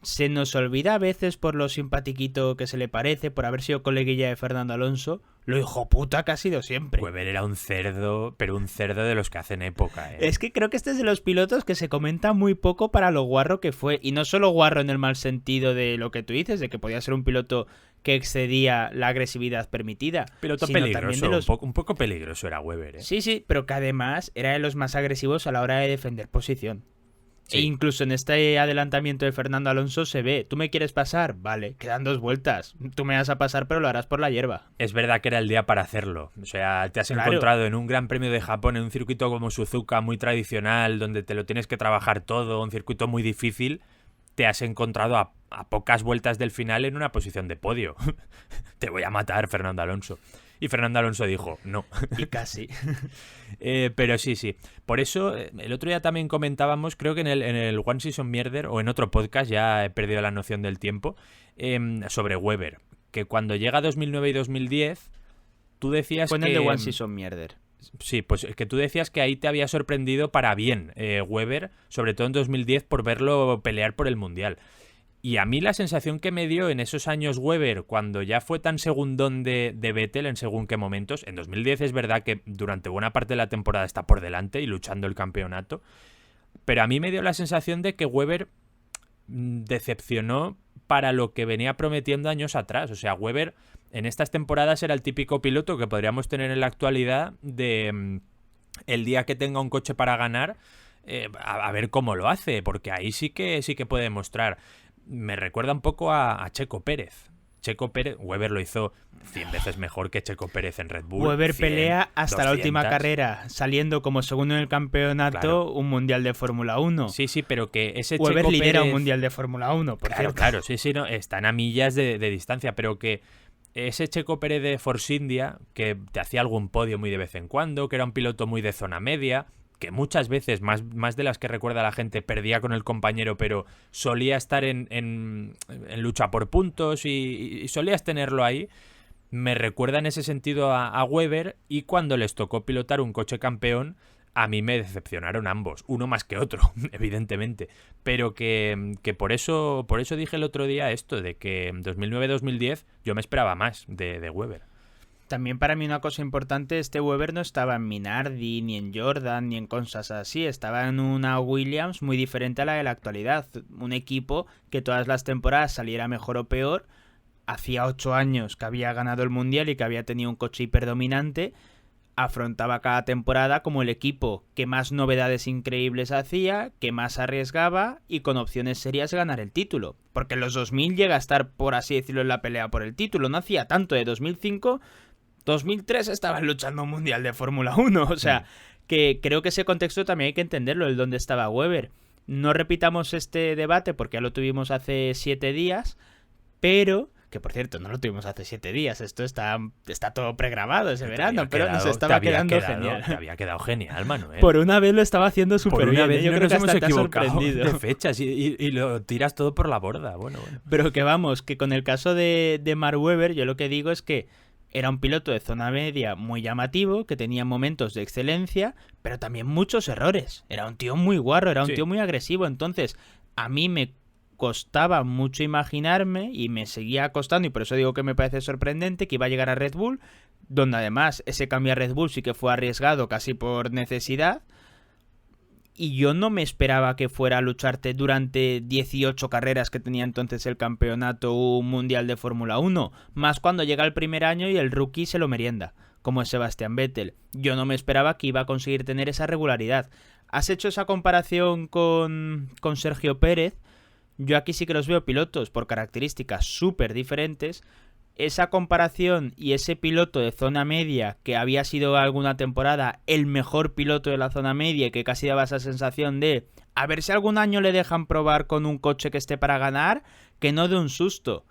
se nos olvida a veces por lo simpatiquito que se le parece, por haber sido coleguilla de Fernando Alonso, lo hijo puta que ha sido siempre. Weber era un cerdo, pero un cerdo de los que hacen época, ¿eh? Es que creo que este es de los pilotos que se comenta muy poco para lo guarro que fue, y no solo guarro en el mal sentido de lo que tú dices, de que podía ser un piloto que excedía la agresividad permitida. Piloto sino peligroso, de los... un poco peligroso era Weber, ¿eh? Sí, pero que además era de los más agresivos a la hora de defender posición. Sí. E incluso en este adelantamiento de Fernando Alonso se ve, ¿tú me quieres pasar? Vale, quedan 2 vueltas. Tú me vas a pasar, pero lo harás por la hierba. Es verdad que era el día para hacerlo. O sea, te has encontrado en un Gran Premio de Japón, en un circuito como Suzuka, muy tradicional, donde te lo tienes que trabajar todo, un circuito muy difícil. Te has encontrado a pocas vueltas del final en una posición de podio. Te voy a matar, Fernando Alonso. Y Fernando Alonso dijo, no. Y casi. Pero sí. Por eso, el otro día también comentábamos, creo que en el One Season Mierder, o en otro podcast, ya he perdido la noción del tiempo, sobre Weber. Que cuando llega 2009 y 2010, tú decías Fue en que... el de One Season Mierder. Sí, pues que tú decías que ahí te había sorprendido para bien Weber, sobre todo en 2010, por verlo pelear por el Mundial. Y a mí la sensación que me dio en esos años Weber, cuando ya fue tan segundón de Vettel en según qué momentos, en 2010 es verdad que durante buena parte de la temporada está por delante y luchando el campeonato, pero a mí me dio la sensación de que Weber decepcionó para lo que venía prometiendo años atrás. O sea, Weber en estas temporadas era el típico piloto que podríamos tener en la actualidad de el día que tenga un coche para ganar, a ver cómo lo hace, porque ahí sí que puede mostrar. Me recuerda un poco a Checo Pérez. Checo Pérez, Weber lo hizo 100 veces mejor que Checo Pérez en Red Bull. Weber 100, pelea hasta 200. la última carrera, saliendo como segundo en el campeonato, Claro. un mundial de Fórmula 1. Sí, pero que ese Weber Checo lidera Pérez... un mundial de Fórmula 1, por cierto. Claro, sí, no, están a millas de distancia, pero que ese Checo Pérez de Force India, que te hacía algún podio muy de vez en cuando, que era un piloto muy de zona media, que muchas veces, más de las que recuerda la gente, perdía con el compañero, pero solía estar en lucha por puntos y solías tenerlo ahí, me recuerda en ese sentido a Weber, y cuando les tocó pilotar un coche campeón, a mí me decepcionaron ambos, uno más que otro, evidentemente, pero que por eso dije el otro día esto, de que en 2009-2010 yo me esperaba más de Weber. También para mí una cosa importante, este Weber no estaba en Minardi, ni en Jordan, ni en cosas así, estaba en una Williams muy diferente a la de la actualidad, un equipo que todas las temporadas saliera mejor o peor, hacía 8 años que había ganado el Mundial y que había tenido un coche hiperdominante, afrontaba cada temporada como el equipo que más novedades increíbles hacía, que más arriesgaba y con opciones serias de ganar el título, porque en los 2000 llega a estar, por así decirlo, en la pelea por el título, no hacía tanto. De 2005... 2003 estaban luchando un mundial de Fórmula 1, o sea, que creo que ese contexto también hay que entenderlo, el dónde estaba Weber. No repitamos este debate porque ya lo tuvimos hace 7 días, pero, que por cierto, no lo tuvimos hace 7 días, esto está todo pregrabado ese verano, pero nos estaba quedando genial. Te había quedado genial, Manuel. Por una vez lo estaba haciendo súper bien, vez yo no creo que nos hasta hemos te ha equivocado sorprendido. de fechas y lo tiras todo por la borda, bueno. Pero que vamos, que con el caso de Mark Webber, yo lo que digo es que era un piloto de zona media muy llamativo, que tenía momentos de excelencia, pero también muchos errores. Era un tío muy guarro, era un tío muy agresivo. Entonces, a mí me costaba mucho imaginarme, y me seguía costando, y por eso digo que me parece sorprendente, que iba a llegar a Red Bull, donde además ese cambio a Red Bull sí que fue arriesgado casi por necesidad, y yo no me esperaba que fuera a lucharte durante 18 carreras que tenía entonces el campeonato mundial de Fórmula 1, más cuando llega el primer año y el rookie se lo merienda, como es Sebastian Vettel. Yo no me esperaba que iba a conseguir tener esa regularidad. Has hecho esa comparación con Sergio Pérez. Yo aquí sí que los veo pilotos por características súper diferentes. Esa comparación y ese piloto de zona media que había sido alguna temporada el mejor piloto de la zona media y que casi daba esa sensación de a ver si algún año le dejan probar con un coche que esté para ganar, que no de un susto.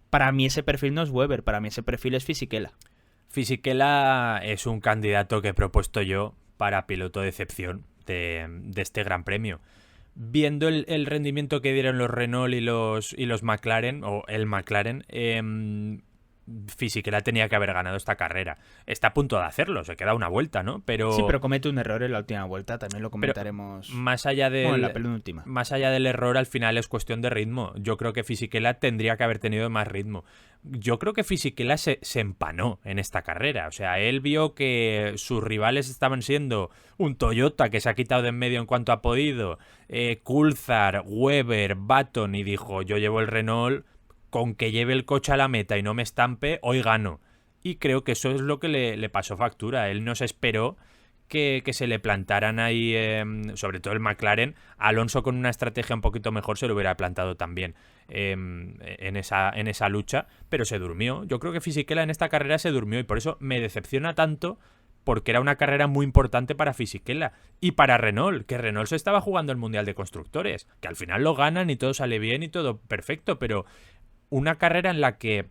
Para mí ese perfil no es Webber, para mí ese perfil es Fisichella. Fisichella es un candidato que he propuesto yo para piloto de excepción de este Gran Premio. Viendo el rendimiento que dieron los Renault y los McLaren, o el McLaren, Fisichella tenía que haber ganado esta carrera. Está a punto de hacerlo, se queda una vuelta, ¿no? Sí, pero comete un error en la última vuelta, también lo comentaremos. Más allá en la penúltima. Más allá del error, al final es cuestión de ritmo. Yo creo que Fisichella tendría que haber tenido más ritmo. Yo creo que Fisichella se empanó en esta carrera. O sea, él vio que sus rivales estaban siendo un Toyota que se ha quitado de en medio en cuanto ha podido, Coulthard, Webber, Button, y dijo, yo llevo el Renault, con que lleve el coche a la meta y no me estampe, hoy gano. Y creo que eso es lo que le pasó factura. Él no se esperó que se le plantaran ahí, sobre todo el McLaren. Alonso, con una estrategia un poquito mejor, se lo hubiera plantado también en esa lucha, pero se durmió. Yo creo que Fisichella en esta carrera se durmió y por eso me decepciona tanto, porque era una carrera muy importante para Fisichella y para Renault, que Renault se estaba jugando el Mundial de Constructores, que al final lo ganan y todo sale bien y todo perfecto, pero una carrera en la que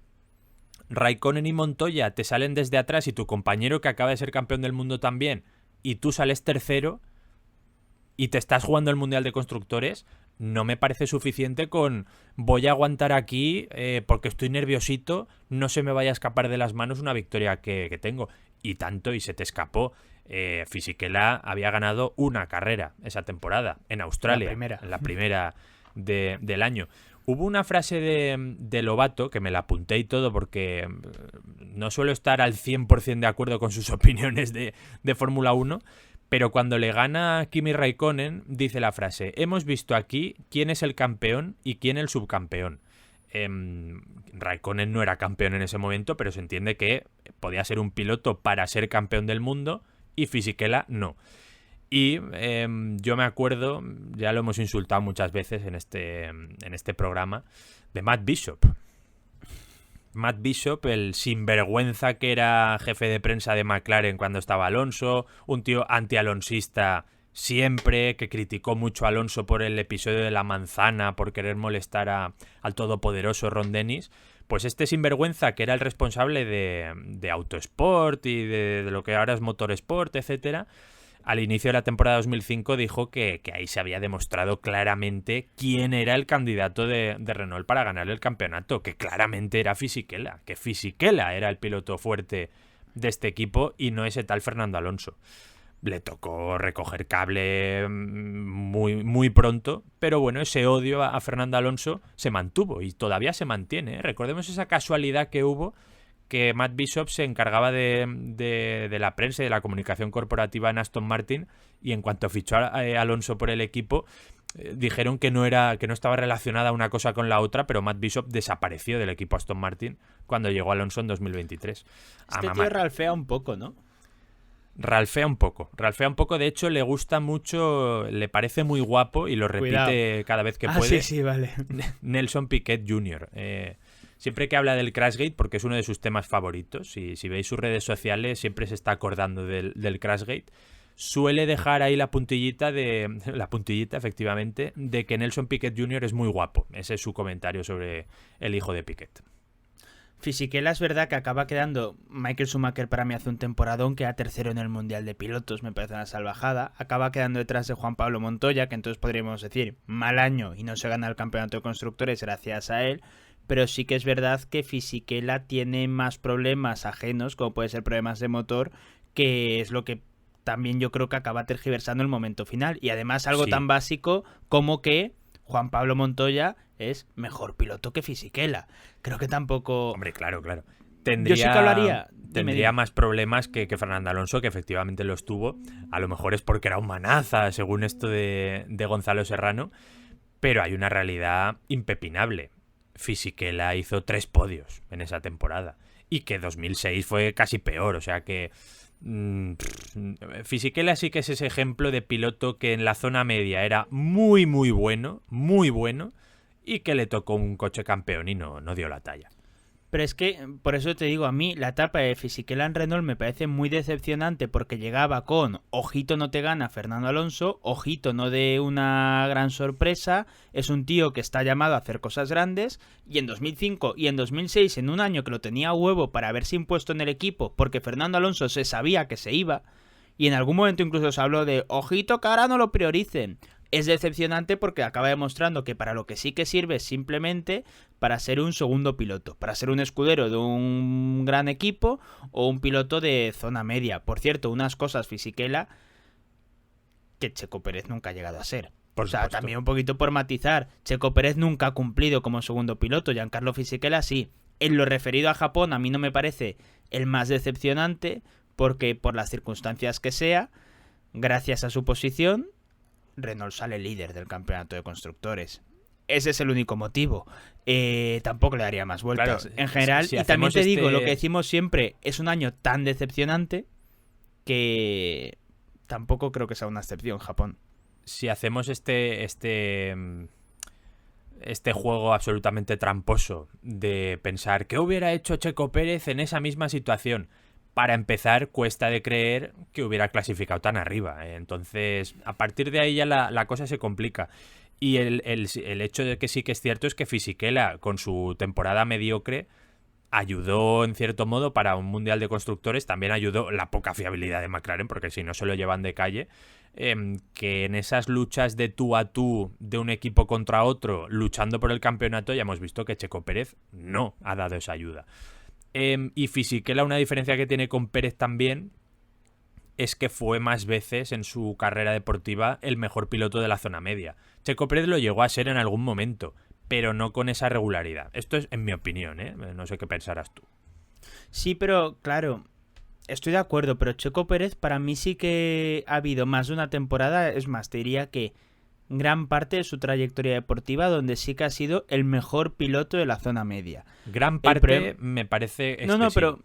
Raikkonen y Montoya te salen desde atrás y tu compañero, que acaba de ser campeón del mundo también, y tú sales tercero y te estás jugando el Mundial de Constructores, no me parece suficiente con voy a aguantar aquí porque estoy nerviosito, no se me vaya a escapar de las manos una victoria que tengo. Y tanto, y se te escapó. Fisichella había ganado una carrera esa temporada en Australia, la primera del año. Hubo una frase de Lobato, que me la apunté y todo porque no suelo estar al 100% de acuerdo con sus opiniones de Fórmula 1, pero cuando le gana Kimi Raikkonen dice la frase: hemos visto aquí quién es el campeón y quién el subcampeón. Raikkonen no era campeón en ese momento, pero se entiende que podía ser un piloto para ser campeón del mundo y Fisichella no. Y yo me acuerdo, ya lo hemos insultado muchas veces en este programa, de Matt Bishop. Matt Bishop, el sinvergüenza que era jefe de prensa de McLaren cuando estaba Alonso, un tío anti-alonsista siempre, que criticó mucho a Alonso por el episodio de la manzana, por querer molestar al todopoderoso Ron Dennis. Pues este sinvergüenza, que era el responsable de Autosport y de lo que ahora es Motorsport, etcétera, al inicio de la temporada 2005 dijo que ahí se había demostrado claramente quién era el candidato de Renault para ganar el campeonato, que claramente era Fisichella, que Fisichella era el piloto fuerte de este equipo y no ese tal Fernando Alonso. Le tocó recoger cable muy, muy pronto, pero bueno, ese odio a Fernando Alonso se mantuvo y todavía se mantiene, ¿eh? Recordemos esa casualidad que hubo, que Matt Bishop se encargaba de la prensa y de la comunicación corporativa en Aston Martin, y en cuanto fichó a Alonso por el equipo, dijeron que no estaba relacionada una cosa con la otra, pero Matt Bishop desapareció del equipo Aston Martin cuando llegó Alonso en 2023. Este tío ralfea un poco, ¿no? Ralfea un poco, de hecho le gusta mucho, le parece muy guapo y lo repite cada vez que puede. Sí, vale. Nelson Piquet Jr., siempre que habla del Crashgate, porque es uno de sus temas favoritos, y si veis sus redes sociales siempre se está acordando del Crashgate, suele dejar ahí la puntillita, efectivamente, de que Nelson Piquet Jr. es muy guapo. Ese es su comentario sobre el hijo de Piquet. Fisichella es verdad que acaba quedando, Michael Schumacher para mí hace un temporadón, queda tercero en el Mundial de Pilotos, me parece una salvajada, acaba quedando detrás de Juan Pablo Montoya, que entonces podríamos decir mal año y no se gana el campeonato de constructores gracias a él, pero sí que es verdad que Fisichella tiene más problemas ajenos, como puede ser problemas de motor, que es lo que también yo creo que acaba tergiversando el momento final, y además algo tan básico como que Juan Pablo Montoya es mejor piloto que Fisichella. Creo que tampoco... Hombre, claro. tendría, yo sí que hablaría... tendría más problemas que Fernando Alonso, que efectivamente los tuvo. A lo mejor es porque era un manaza, según esto de Gonzalo Serrano, pero hay una realidad impepinable. Fisichella hizo 3 podios en esa temporada y que 2006 fue casi peor, o sea que Fisichella sí que es ese ejemplo de piloto que en la zona media era muy bueno y que le tocó un coche campeón y no dio la talla. Pero es que, por eso te digo, a mí la etapa de Fisichella en Renault me parece muy decepcionante porque llegaba con ojito no te gana Fernando Alonso, ojito no de una gran sorpresa, es un tío que está llamado a hacer cosas grandes, y en 2005 y en 2006, en un año que lo tenía a huevo para haberse impuesto en el equipo porque Fernando Alonso se sabía que se iba, y en algún momento incluso se habló de ojito que ahora no lo prioricen. Es decepcionante porque acaba demostrando que para lo que sí que sirve es simplemente para ser un segundo piloto, para ser un escudero de un gran equipo o un piloto de zona media. Por cierto, unas cosas Fisichella que Checo Pérez nunca ha llegado a ser. Por supuesto. También un poquito por matizar, Checo Pérez nunca ha cumplido como segundo piloto, Giancarlo Fisichella sí. En lo referido a Japón a mí no me parece el más decepcionante porque por las circunstancias que sea, gracias a su posición, Renault sale líder del campeonato de constructores. Ese es el único motivo. Tampoco le daría más vueltas. Claro, en general, si y también te hacemos digo, lo que decimos siempre, es un año tan decepcionante que tampoco creo que sea una excepción Japón. Si hacemos este juego absolutamente tramposo de pensar qué hubiera hecho Checo Pérez en esa misma situación, para empezar, cuesta de creer que hubiera clasificado tan arriba. Entonces, a partir de ahí ya la cosa se complica. Y el hecho de que sí que es cierto es que Fisichella, con su temporada mediocre, ayudó en cierto modo para un mundial de constructores. También ayudó la poca fiabilidad de McLaren, porque si no se lo llevan de calle. Que en esas luchas de tú a tú de un equipo contra otro, luchando por el campeonato, ya hemos visto que Checo Pérez no ha dado esa ayuda. Y Fisichella, una diferencia que tiene con Pérez también es que fue más veces en su carrera deportiva el mejor piloto de la zona media. Checo Pérez lo llegó a ser en algún momento, pero no con esa regularidad. Esto es en mi opinión, ¿eh? No sé qué pensarás tú. Sí, pero claro, estoy de acuerdo, pero Checo Pérez para mí sí que ha habido más de una temporada, es más, te diría que gran parte de su trayectoria deportiva donde sí que ha sido el mejor piloto de la zona media. Gran parte me parece excesivo. No, pero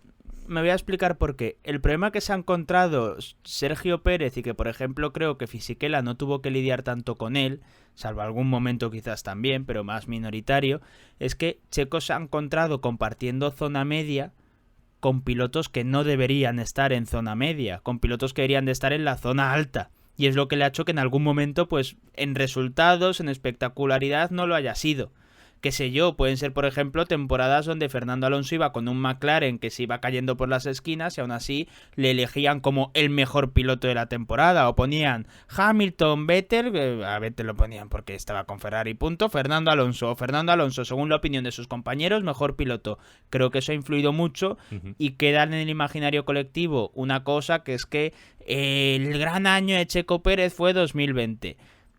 me voy a explicar por qué. El problema que se ha encontrado Sergio Pérez y que, por ejemplo, creo que Fisichella no tuvo que lidiar tanto con él, salvo algún momento quizás también, pero más minoritario, es que Checo se ha encontrado compartiendo zona media con pilotos que no deberían estar en zona media, con pilotos que deberían de estar en la zona alta. Y es lo que le ha hecho que en algún momento, pues, en resultados, en espectacularidad, no lo haya sido. Qué sé yo, pueden ser, por ejemplo, temporadas donde Fernando Alonso iba con un McLaren que se iba cayendo por las esquinas y aún así le elegían como el mejor piloto de la temporada. O ponían Hamilton, Vettel, a Vettel lo ponían porque estaba con Ferrari, punto, Fernando Alonso, según la opinión de sus compañeros, mejor piloto. Creo que eso ha influido mucho y queda en el imaginario colectivo una cosa que es que el gran año de Checo Pérez fue 2020.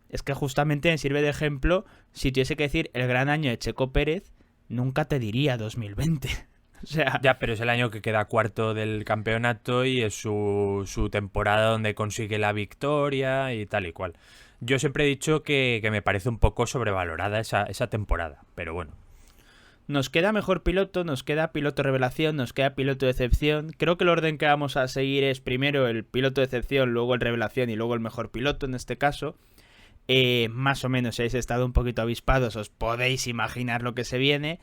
Es que justamente me sirve de ejemplo, si tuviese que decir el gran año de Checo Pérez, nunca te diría 2020. O sea... Ya, pero es el año que queda cuarto del campeonato y es su temporada donde consigue la victoria y tal y cual. Yo siempre he dicho que me parece un poco sobrevalorada esa temporada, pero bueno. Nos queda mejor piloto, nos queda piloto revelación, nos queda piloto de excepción. Creo que el orden que vamos a seguir es primero el piloto de excepción, luego el revelación y luego el mejor piloto en este caso. Más o menos, si habéis estado un poquito avispados, os podéis imaginar lo que se viene.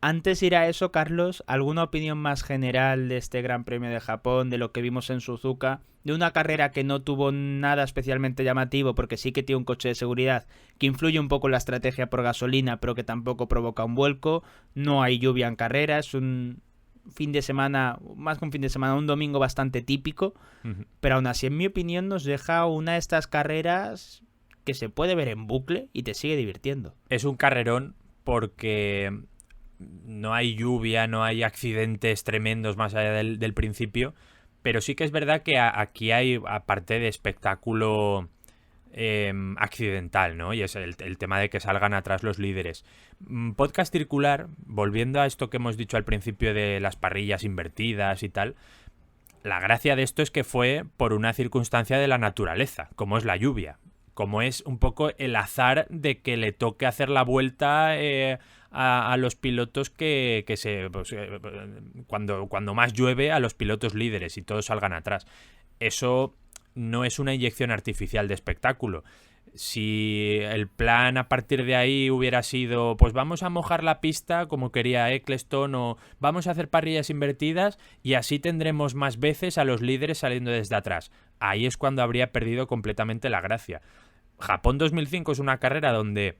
Antes de ir a eso, Carlos, ¿alguna opinión más general de este Gran Premio de Japón, de lo que vimos en Suzuka? De una carrera que no tuvo nada especialmente llamativo, porque sí que tiene un coche de seguridad que influye un poco en la estrategia por gasolina, pero que tampoco provoca un vuelco. No hay lluvia en carrera, es un fin de semana, más que un fin de semana, un domingo bastante típico. Pero aún así, en mi opinión, nos deja una de estas carreras que se puede ver en bucle y te sigue divirtiendo. Es un carrerón porque no hay lluvia, no hay accidentes tremendos más allá del principio, pero sí que es verdad que aquí hay, aparte de espectáculo accidental, ¿no? Y es el tema de que salgan atrás los líderes. Podcast circular, volviendo a esto que hemos dicho al principio de las parrillas invertidas y tal, la gracia de esto es que fue por una circunstancia de la naturaleza, como es la lluvia, como es un poco el azar de que le toque hacer la vuelta a los pilotos que cuando más llueve, a los pilotos líderes y todos salgan atrás. Eso no es una inyección artificial de espectáculo. Si el plan a partir de ahí hubiera sido, pues vamos a mojar la pista como quería Eccleston, o vamos a hacer parrillas invertidas y así tendremos más veces a los líderes saliendo desde atrás, ahí es cuando habría perdido completamente la gracia. Japón 2005 es una carrera donde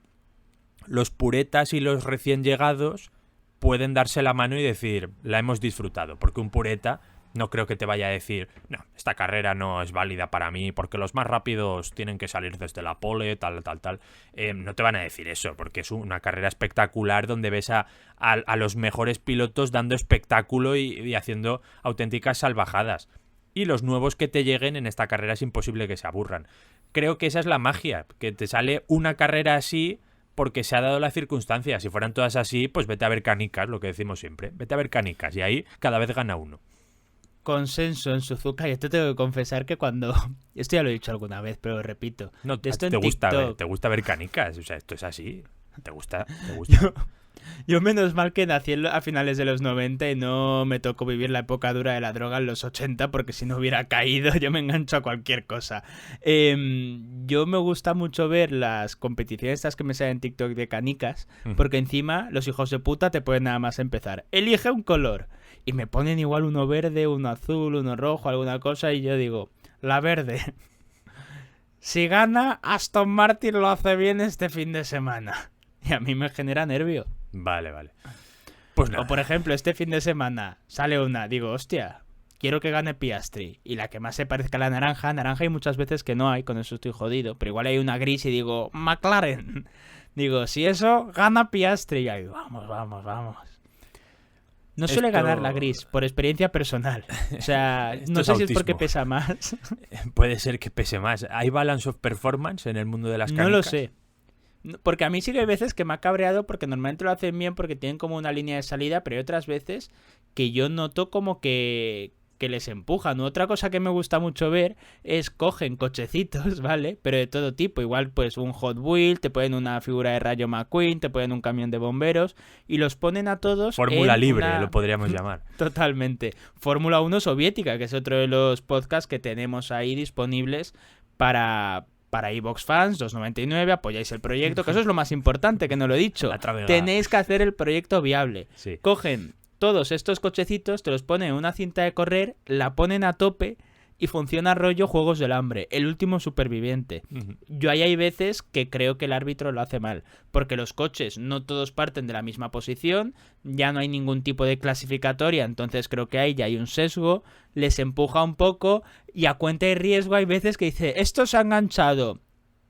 los puretas y los recién llegados pueden darse la mano y decir, la hemos disfrutado, porque un pureta no creo que te vaya a decir, no, esta carrera no es válida para mí porque los más rápidos tienen que salir desde la pole, tal. No te van a decir eso, porque es una carrera espectacular donde ves a los mejores pilotos dando espectáculo y haciendo auténticas salvajadas. Y los nuevos que te lleguen en esta carrera es imposible que se aburran. Creo que esa es la magia, que te sale una carrera así porque se ha dado la circunstancia. Si fueran todas así, pues vete a ver canicas, lo que decimos siempre. Vete a ver canicas y ahí cada vez gana uno. Consenso en Suzuka, y esto tengo que confesar que cuando... Esto ya lo he dicho alguna vez, pero lo repito. No, de esto te gusta ver canicas, o sea, esto es así. Te gusta. Yo menos mal que nací a finales de los 90 y no me tocó vivir la época dura de la droga en los 80, porque si no hubiera caído yo me engancho a cualquier cosa. Yo me gusta mucho ver las competiciones estas que me salen en TikTok de canicas, porque encima los hijos de puta te pueden nada más empezar. Elige un color. Y me ponen igual uno verde, uno azul, uno rojo, alguna cosa, y yo digo, la verde. Si gana, Aston Martin lo hace bien este fin de semana. Y a mí me genera nervio. Vale. Pues nada. O por ejemplo, este fin de semana sale una, digo, hostia, quiero que gane Piastri. Y la que más se parezca a la naranja hay muchas veces que no hay, con eso estoy jodido. Pero igual hay una gris y digo, McLaren. Digo, si eso, gana Piastri. Y ahí, vamos. No suele ganar la gris, por experiencia personal. O sea, no sé si es porque pesa más. Puede ser que pese más. ¿Hay balance of performance en el mundo de las canicas? No lo sé. Porque a mí sí que hay veces que me ha cabreado porque normalmente lo hacen bien porque tienen como una línea de salida, pero hay otras veces que yo noto como que les empujan. Otra cosa que me gusta mucho ver es cogen cochecitos, ¿vale? Pero de todo tipo. Igual pues un Hot Wheel, te ponen una figura de Rayo McQueen, te ponen un camión de bomberos y los ponen a todos Fórmula libre, lo podríamos llamar. Totalmente. Fórmula 1 soviética, que es otro de los podcasts que tenemos ahí disponibles para iVox Fans, 2.99, apoyáis el proyecto, que eso es lo más importante, que no lo he dicho. Tenéis que hacer el proyecto viable. Sí. Cogen todos estos cochecitos, te los ponen en una cinta de correr, la ponen a tope y funciona rollo Juegos del Hambre, el último superviviente. Yo ahí hay veces que creo que el árbitro lo hace mal, porque los coches no todos parten de la misma posición, ya no hay ningún tipo de clasificatoria, entonces creo que ahí ya hay un sesgo, les empuja un poco y a cuenta de riesgo hay veces que dice, esto se ha enganchado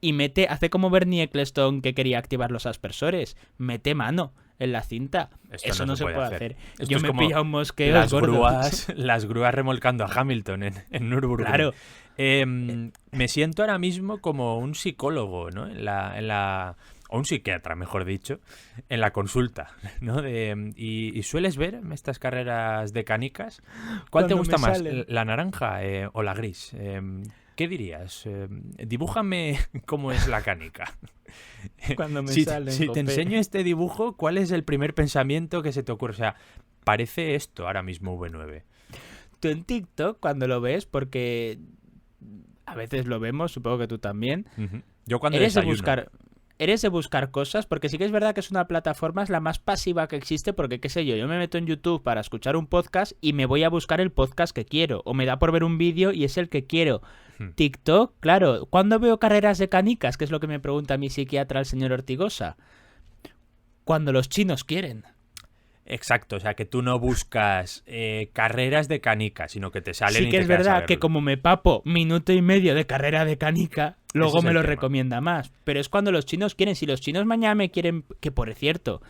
y hace como Bernie Eccleston que quería activar los aspersores, mete mano en la cinta. Eso no se puede hacer. Yo me he pillado un mosqueo las grúas remolcando a Hamilton en Nürburgring. Claro. Me siento ahora mismo como un psicólogo, ¿no? O un psiquiatra, mejor dicho, en la consulta, ¿no? Y sueles ver estas carreras de canicas. ¿Cuál te gusta más, la naranja o la gris? ¿Qué dirías? Dibújame cómo es la canica. Cuando me si salen, te enseño este dibujo, ¿cuál es el primer pensamiento que se te ocurre? O sea, parece esto ahora mismo V9. Tú en TikTok, cuando lo ves, porque a veces lo vemos, supongo que tú también. Yo cuando Eres de buscar cosas, porque sí que es verdad que es una plataforma, es la más pasiva que existe, porque qué sé yo me meto en YouTube para escuchar un podcast y me voy a buscar el podcast que quiero, o me da por ver un vídeo y es el que quiero. TikTok, claro, ¿cuándo veo carreras de canicas? Que es lo que me pregunta mi psiquiatra, el señor Ortigosa. Cuando los chinos quieren. Exacto, o sea, que tú no buscas carreras de canica, sino que te salen. Sí que es verdad que como me papo minuto y medio de carrera de canica, luego me lo recomienda más. Pero es cuando los chinos quieren. Si los chinos mañana me quieren, que por cierto,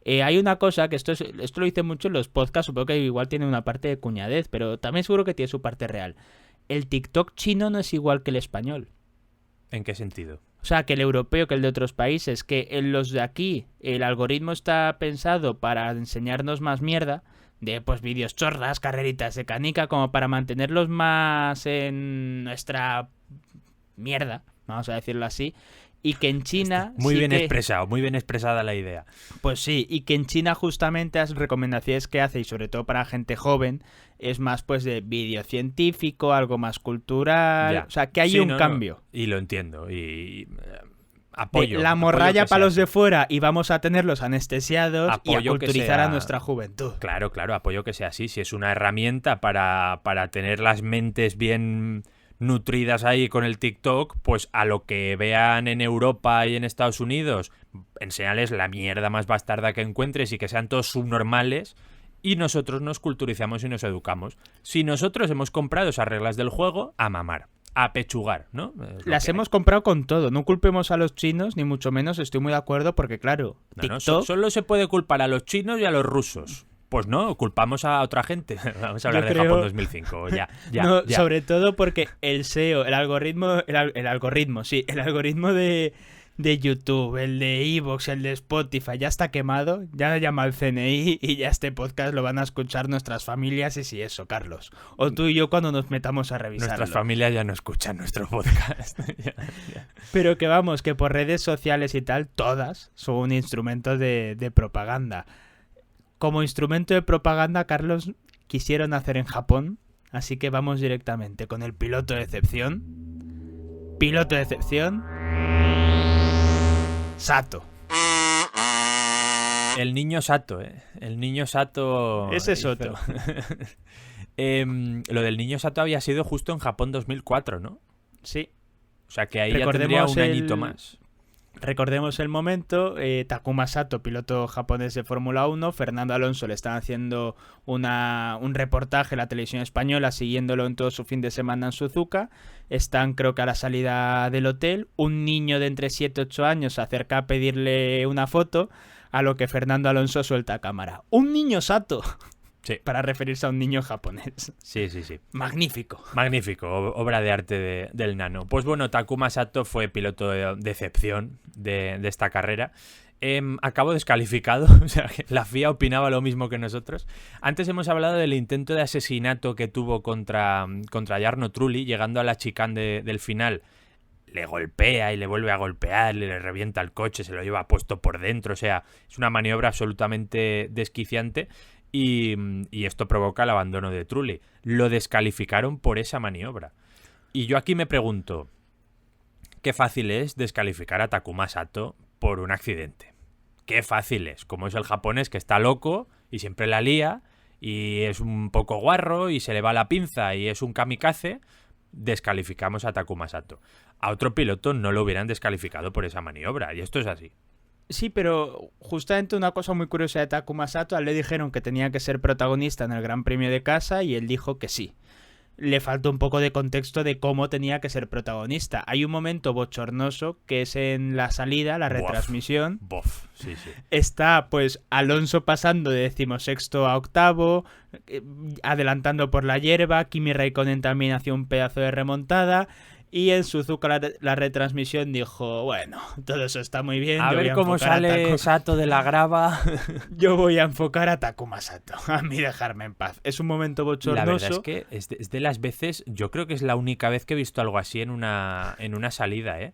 hay una cosa que esto lo hice mucho en los podcasts, supongo que igual tiene una parte de cuñadez, pero también seguro que tiene su parte real. El TikTok chino no es igual que el español. ¿En qué sentido? O sea, que el europeo, que el de otros países, que en los de aquí el algoritmo está pensado para enseñarnos más mierda, de pues vídeos chorras, carreritas de canica, como para mantenerlos más en nuestra mierda, vamos a decirlo así, y que en China... Muy sí bien que... expresado, muy bien expresada la idea. Pues sí, y que en China justamente las recomendaciones que hace, y sobre todo para gente joven, es más pues de vídeo científico, algo más cultural, Ya. o sea, que hay Sí, un no, cambio. no, y lo entiendo, y De apoyo. la apoyo morralla que para sea los de así. fuera y vamos a tenerlos anestesiados y a Apoyo que culturizar a sea- nuestra juventud. Claro, claro, apoyo que sea así. Si es una herramienta para tener las mentes bien nutridas ahí con el TikTok, pues a lo que vean en Europa y en Estados Unidos, enséñales la mierda más bastarda que encuentres y que sean todos subnormales, y nosotros nos culturizamos y nos educamos. Si nosotros hemos comprado esas reglas del juego, a mamar, a pechugar, ¿no? Es lo Las que hay. hemos comprado con todo. No culpemos a los chinos, ni mucho menos. Estoy muy de acuerdo porque, claro, No, no, TikTok... solo se puede culpar a los chinos y a los rusos. Pues no, culpamos a otra gente. Vamos a hablar Yo de creo- Japón 2005. Ya, ya, no, ya. sobre todo porque el SEO, el algoritmo, el algoritmo, sí, el algoritmo de YouTube, el de Evox, el de Spotify, ya está quemado, ya llama al CNI y ya este podcast lo van a escuchar nuestras familias y si eso, Carlos. O tú y yo cuando nos metamos a revisarlo. Nuestras familias ya no escuchan nuestro podcast. Ya, ya. Pero que vamos, que por redes sociales y tal, todas son un instrumento de propaganda. Como instrumento de propaganda, Carlos, quisieron hacer en Japón, así que vamos directamente con el piloto de excepción. Piloto de excepción. Sato. El niño Sato, ¿eh? El niño Sato... Ese es hizo- otro. Lo del niño Sato había sido justo en Japón 2004, ¿no? Sí. O sea que ahí ya tendría un añito más. Recordemos el momento, Takuma Sato, piloto japonés de Fórmula 1, Fernando Alonso le están haciendo un reportaje en la televisión española, siguiéndolo en todo su fin de semana en Suzuka. Están, creo que a la salida del hotel, un niño de entre 7 y 8 años se acerca a pedirle una foto, a lo que Fernando Alonso suelta cámara. ¡Un niño Sato! Sí. Para referirse a un niño japonés. Sí, sí, sí. Magnífico. Magnífico, obra de arte del nano. Pues bueno, Takuma Sato fue piloto de excepción de esta carrera. Acabó descalificado, o sea, que la FIA opinaba lo mismo que nosotros. Antes hemos hablado del intento de asesinato que tuvo contra Jarno Trulli, llegando a la chicane del final. Le golpea y le vuelve a golpear, le revienta el coche, se lo lleva puesto por dentro, o sea, es una maniobra absolutamente desquiciante. Y esto provoca el abandono de Trulli. Lo descalificaron por esa maniobra. Y yo aquí me pregunto, qué fácil es descalificar a Takuma Sato por un accidente. Qué fácil es, como es el japonés que está loco y siempre la lía y es un poco guarro y se le va la pinza y es un kamikaze, descalificamos a Takuma Sato. A otro piloto no lo hubieran descalificado por esa maniobra y esto es así. Sí, pero justamente una cosa muy curiosa de Takuma Sato, a él le dijeron que tenía que ser protagonista en el Gran Premio de casa y él dijo que sí. Le falta un poco de contexto de cómo tenía que ser protagonista. Hay un momento bochornoso que es en la salida, la retransmisión. Bof, sí, sí. Está pues Alonso pasando de 16º a 8º, adelantando por la hierba, Kimi Raikkonen también hacía un pedazo de remontada. Y en Suzuka la retransmisión dijo, bueno, todo eso está muy bien. A yo voy ver cómo enfocar a sale Sato de la grava. Yo voy a enfocar a Takuma Sato, a mí dejarme en paz. Es un momento bochornoso. La verdad es que es de las veces, yo creo que es la única vez que he visto algo así en una salida, ¿eh?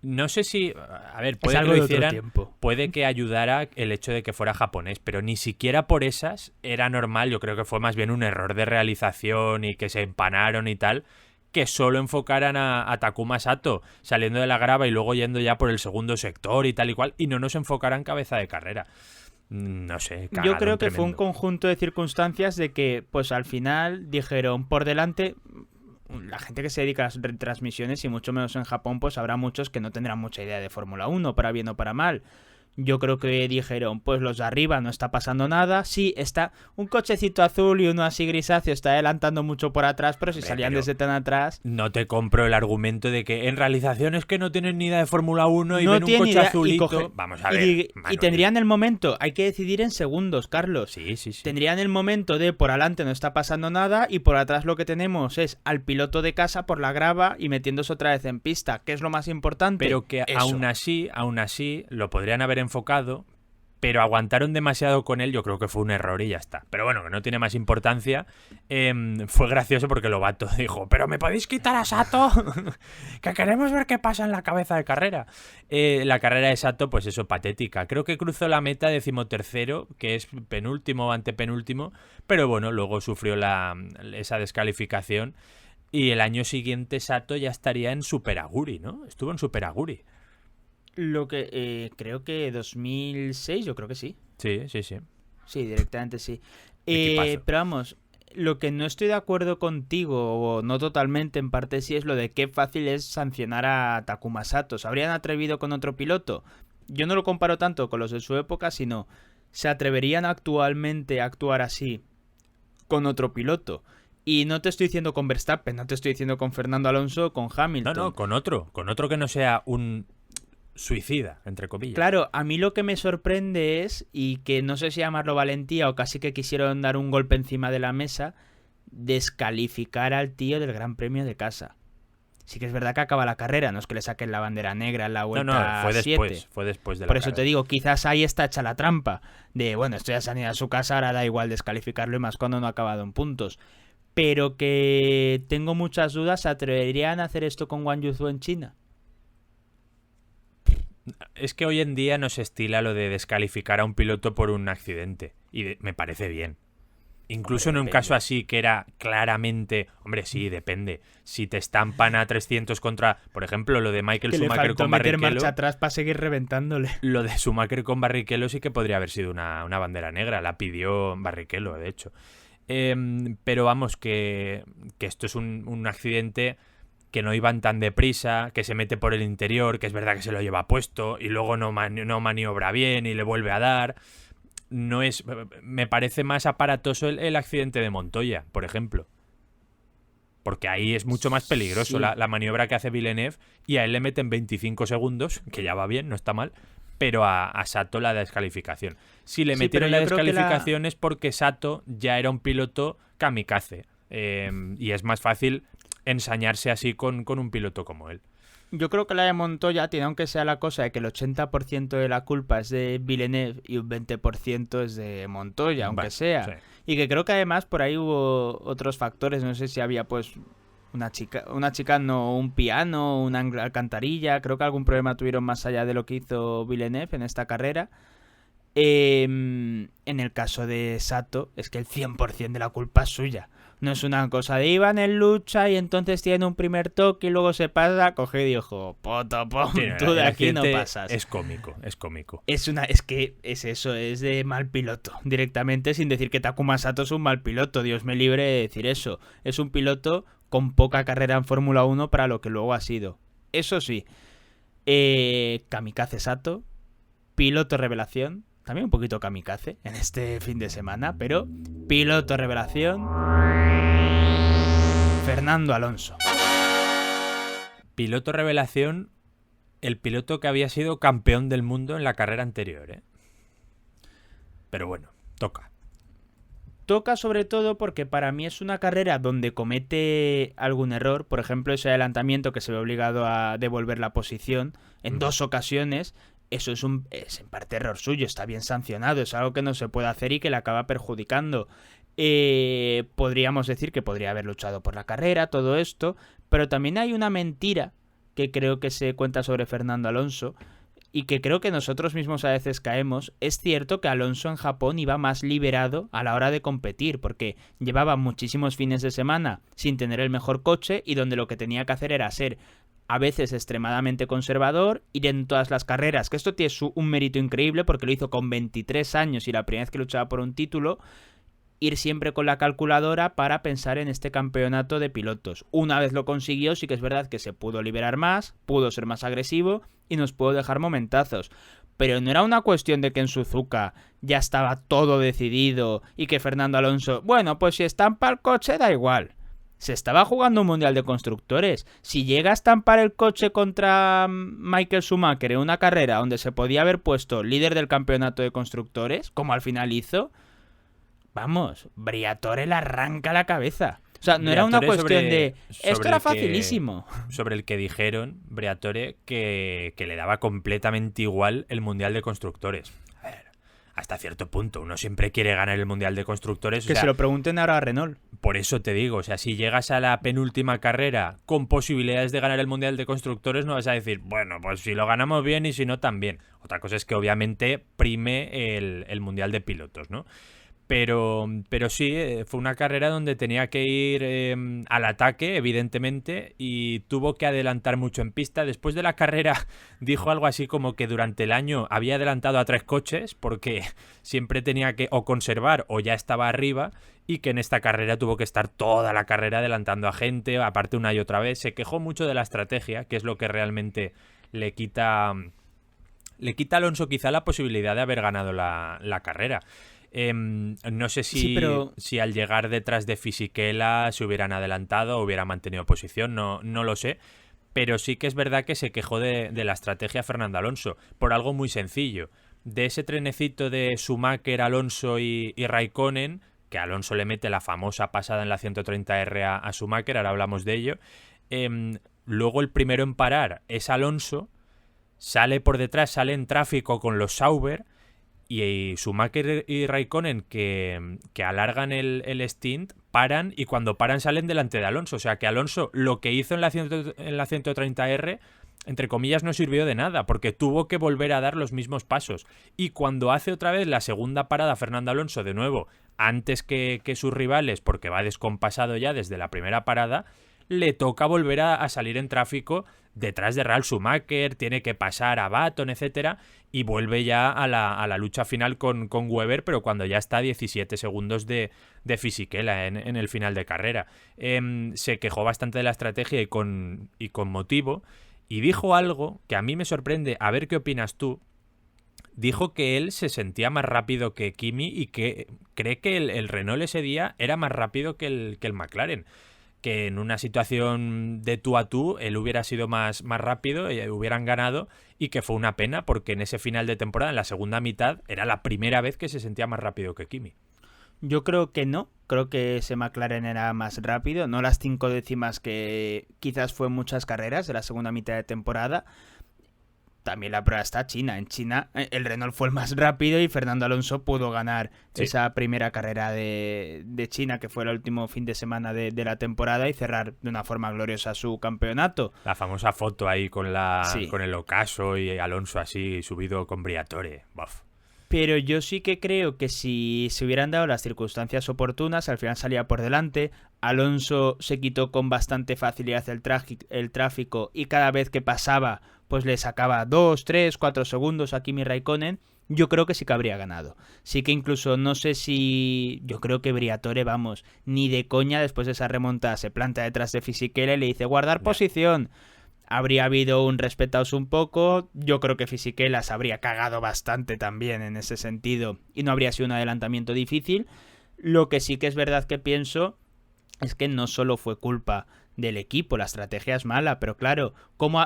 No sé si, a ver, puede es algo que de lo otro hicieran, tiempo. puede que ayudara el hecho de que fuera japonés, pero ni siquiera por esas era normal. Yo creo que fue más bien un error de realización y que se empanaron y tal, que solo enfocaran a Takuma Sato saliendo de la grava y luego yendo ya por el segundo sector y tal y cual, y no nos enfocaran cabeza de carrera. No sé, Yo cagadón creo que fue un tremendo. conjunto de circunstancias de que, pues al final dijeron por delante, la gente que se dedica a las retransmisiones y mucho menos en Japón, pues habrá muchos que no tendrán mucha idea de Fórmula 1, para bien o para mal. Yo creo que dijeron, pues los de arriba no está pasando nada. Sí, está un cochecito azul y uno así grisáceo está adelantando mucho por atrás, pero si salían desde tan atrás... No te compro el argumento de que en realización es que no tienen ni idea de Fórmula 1 y no ven un coche idea, azulito. Vamos a ver. Y Manuel. tendrían el momento, hay que decidir en segundos, Carlos. Sí. Tendrían el momento de por adelante no está pasando nada y por atrás lo que tenemos es al piloto de casa por la grava y metiéndose otra vez en pista, que es lo más importante. Pero que aún así lo podrían haber enfocado, pero aguantaron demasiado con él. Yo creo que fue un error y ya está. Pero bueno, que no tiene más importancia. Fue gracioso porque Lobato dijo, pero ¿me podéis quitar a Sato? Que queremos ver qué pasa en la cabeza de carrera. La carrera de Sato, pues eso, patética. Creo que cruzó la meta 13º, que es penúltimo o antepenúltimo, pero bueno, luego sufrió esa descalificación. Y el año siguiente Sato ya estaría en Super Aguri, ¿no? Estuvo en Super Aguri. Lo que creo que 2006, yo creo que sí. Sí. Sí, directamente sí. Equipazo. Pero vamos, lo que no estoy de acuerdo contigo, o no totalmente, en parte sí, es lo de qué fácil es sancionar a Takuma Sato. ¿Se habrían atrevido con otro piloto? Yo no lo comparo tanto con los de su época, sino ¿se atreverían actualmente a actuar así con otro piloto? Y no te estoy diciendo con Verstappen, no te estoy diciendo con Fernando Alonso o con Hamilton. No, con otro que no sea un suicida, entre comillas. Claro, a mí lo que me sorprende es, y que no sé si llamarlo valentía o casi que quisieron dar un golpe encima de la mesa, descalificar al tío del Gran Premio de casa. Sí que es verdad que acaba la carrera, no es que le saquen la bandera negra en la vuelta fue 7. Fue después de la Por eso carrera. te digo, quizás ahí está hecha la trampa de, bueno, esto ya se han ido a su casa, ahora da igual descalificarlo y más cuando no ha acabado en puntos. Pero que tengo muchas dudas, ¿se atreverían a hacer esto con Wang Yuzhou en China? Es que hoy en día no se estila lo de descalificar a un piloto por un accidente. Y me parece bien. Incluso en un caso así que era claramente... Hombre, sí, depende. Si te estampan a 300 contra... Por ejemplo, lo de Michael Que le Schumacher faltó con meter Barrichello... marcha atrás para seguir reventándole. Lo de Schumacher con Barrichello sí que podría haber sido una bandera negra. La pidió Barrichello, de hecho. Pero vamos, que esto es un accidente... que no iban tan deprisa, que se mete por el interior, que es verdad que se lo lleva puesto y luego no maniobra bien y le vuelve a dar. No es, me parece más aparatoso el accidente de Montoya, por ejemplo. Porque ahí es mucho más peligroso Sí. la maniobra que hace Villeneuve y a él le meten 25 segundos, que ya va bien, no está mal, pero a Sato la descalificación. Si le Sí, metieron pero la yo creo que descalificación es porque Sato ya era un piloto kamikaze. Y es más fácil ensañarse así con un piloto como él. Yo creo que la de Montoya tiene, aunque sea la cosa de que el 80% de la culpa es de Villeneuve y un 20% es de Montoya, aunque Vale, sea. sí. Y que creo que además por ahí hubo otros factores, no sé si había pues una chica no, un piano, una alcantarilla, creo que algún problema tuvieron más allá de lo que hizo Villeneuve en esta carrera. En el caso de Sato, es que el 100% de la culpa es suya. No es una cosa de iban en lucha y entonces tiene un primer toque y luego se pasa, coge y dijo, poto, pom, Sí, tú de el aquí no accidente pasas. Es cómico. Es que es eso, es de mal piloto, directamente, sin decir que Takuma Sato es un mal piloto, Dios me libre de decir eso. Es un piloto con poca carrera en Fórmula 1 para lo que luego ha sido. Eso sí, kamikaze Sato, piloto revelación, también un poquito kamikaze en este fin de semana, pero piloto revelación, Fernando Alonso. Piloto revelación, el piloto que había sido campeón del mundo en la carrera anterior, ¿eh? Pero bueno, toca. Toca sobre todo porque para mí es una carrera donde comete algún error, por ejemplo ese adelantamiento que se ve obligado a devolver la posición en 2 ocasiones. Eso es en parte error suyo, está bien sancionado, es algo que no se puede hacer y que le acaba perjudicando. Podríamos decir que podría haber luchado por la carrera, todo esto, pero también hay una mentira que creo que se cuenta sobre Fernando Alonso y que creo que nosotros mismos a veces caemos. Es cierto que Alonso en Japón iba más liberado a la hora de competir, porque llevaba muchísimos fines de semana sin tener el mejor coche y donde lo que tenía que hacer era ser a veces extremadamente conservador, ir en todas las carreras, que esto tiene un mérito increíble porque lo hizo con 23 años y la primera vez que luchaba por un título, ir siempre con la calculadora para pensar en este campeonato de pilotos. Una vez lo consiguió, sí que es verdad que se pudo liberar más, pudo ser más agresivo y nos pudo dejar momentazos. pero no era una cuestión de que en Suzuka ya estaba todo decidido y que Fernando Alonso, bueno, pues si estampa el coche da igual. Se estaba jugando un Mundial de Constructores. Si llega a estampar el coche contra Michael Schumacher en una carrera donde se podía haber puesto líder del campeonato de constructores, como al final hizo, vamos, Briatore le arranca la cabeza. O sea, no era una cuestión de... Esto era facilísimo. Sobre el que dijeron, Briatore, que le daba completamente igual el Mundial de Constructores. A ver, hasta cierto punto, uno siempre quiere ganar el Mundial de Constructores. Que se lo pregunten ahora a Renault. Por eso te digo, o sea, si llegas a la penúltima carrera con posibilidades de ganar el Mundial de Constructores, no vas a decir, bueno, pues si lo ganamos bien y si no, también. Otra cosa es que obviamente prime el Mundial de Pilotos, ¿no? Pero sí, fue una carrera donde tenía que ir al ataque, evidentemente, y tuvo que adelantar mucho en pista. Después de la carrera dijo algo así como que durante el año había adelantado a 3 coches porque siempre tenía que o conservar o ya estaba arriba, y que en esta carrera tuvo que estar toda la carrera adelantando a gente, aparte una y otra vez. Se quejó mucho de la estrategia, que es lo que realmente le quita a Alonso quizá la posibilidad de haber ganado la carrera. No sé si al llegar detrás de Fisichella se hubieran adelantado o hubiera mantenido posición, no lo sé, pero sí que es verdad que se quejó de la estrategia Fernando Alonso, por algo muy sencillo. De ese trenecito de Schumacher, Alonso y Raikkonen, que Alonso le mete la famosa pasada en la 130R a Schumacher, ahora hablamos de ello, luego el primero en parar es Alonso, sale por detrás, sale en tráfico con los Sauber, y Schumacher y Raikkonen que alargan el stint, paran, y cuando paran salen delante de Alonso. O sea que Alonso lo que hizo en la 130R, entre comillas, no sirvió de nada, porque tuvo que volver a dar los mismos pasos. Y cuando hace otra vez la segunda parada Fernando Alonso, de nuevo, antes que sus rivales, porque va descompasado ya desde la primera parada, le toca volver a salir en tráfico detrás de Ralf Schumacher, tiene que pasar a Baton, etcétera, y vuelve ya a la lucha final con Webber, pero cuando ya está a 17 segundos de Fisichella en el final de carrera. Se quejó bastante de la estrategia y con motivo, y dijo algo que a mí me sorprende, a ver qué opinas tú. Dijo que él se sentía más rápido que Kimi y que cree que el Renault ese día era más rápido que el McLaren. Que en una situación de tú a tú él hubiera sido más rápido, hubieran ganado, y que fue una pena porque en ese final de temporada, en la segunda mitad, era la primera vez que se sentía más rápido que Kimi. Yo creo que no, creo que ese McLaren era más rápido, no las 5 décimas que quizás fue en muchas carreras de la segunda mitad de temporada. También la prueba está China. En China el Renault fue el más rápido y Fernando Alonso pudo ganar esa primera carrera de China, que fue el último fin de semana de la temporada, y cerrar de una forma gloriosa su campeonato. La famosa foto ahí con el ocaso y Alonso así subido con Briatore. Buf. Pero yo sí que creo que si se hubieran dado las circunstancias oportunas, al final salía por delante. Alonso se quitó con bastante facilidad el tráfico, y cada vez que pasaba pues le sacaba 2, 3, 4 segundos a Kimi Raikkonen. Yo creo que sí que habría ganado. Sí que incluso no sé si... Yo creo que Briatore, vamos, ni de coña después de esa remontada se planta detrás de Fisichella y le dice guardar posición. Habría habido un respetaos un poco. Yo creo que Fisichella se habría cagado bastante también en ese sentido y no habría sido un adelantamiento difícil. Lo que sí que es verdad que pienso es que no solo fue culpa del equipo, la estrategia es mala, pero claro,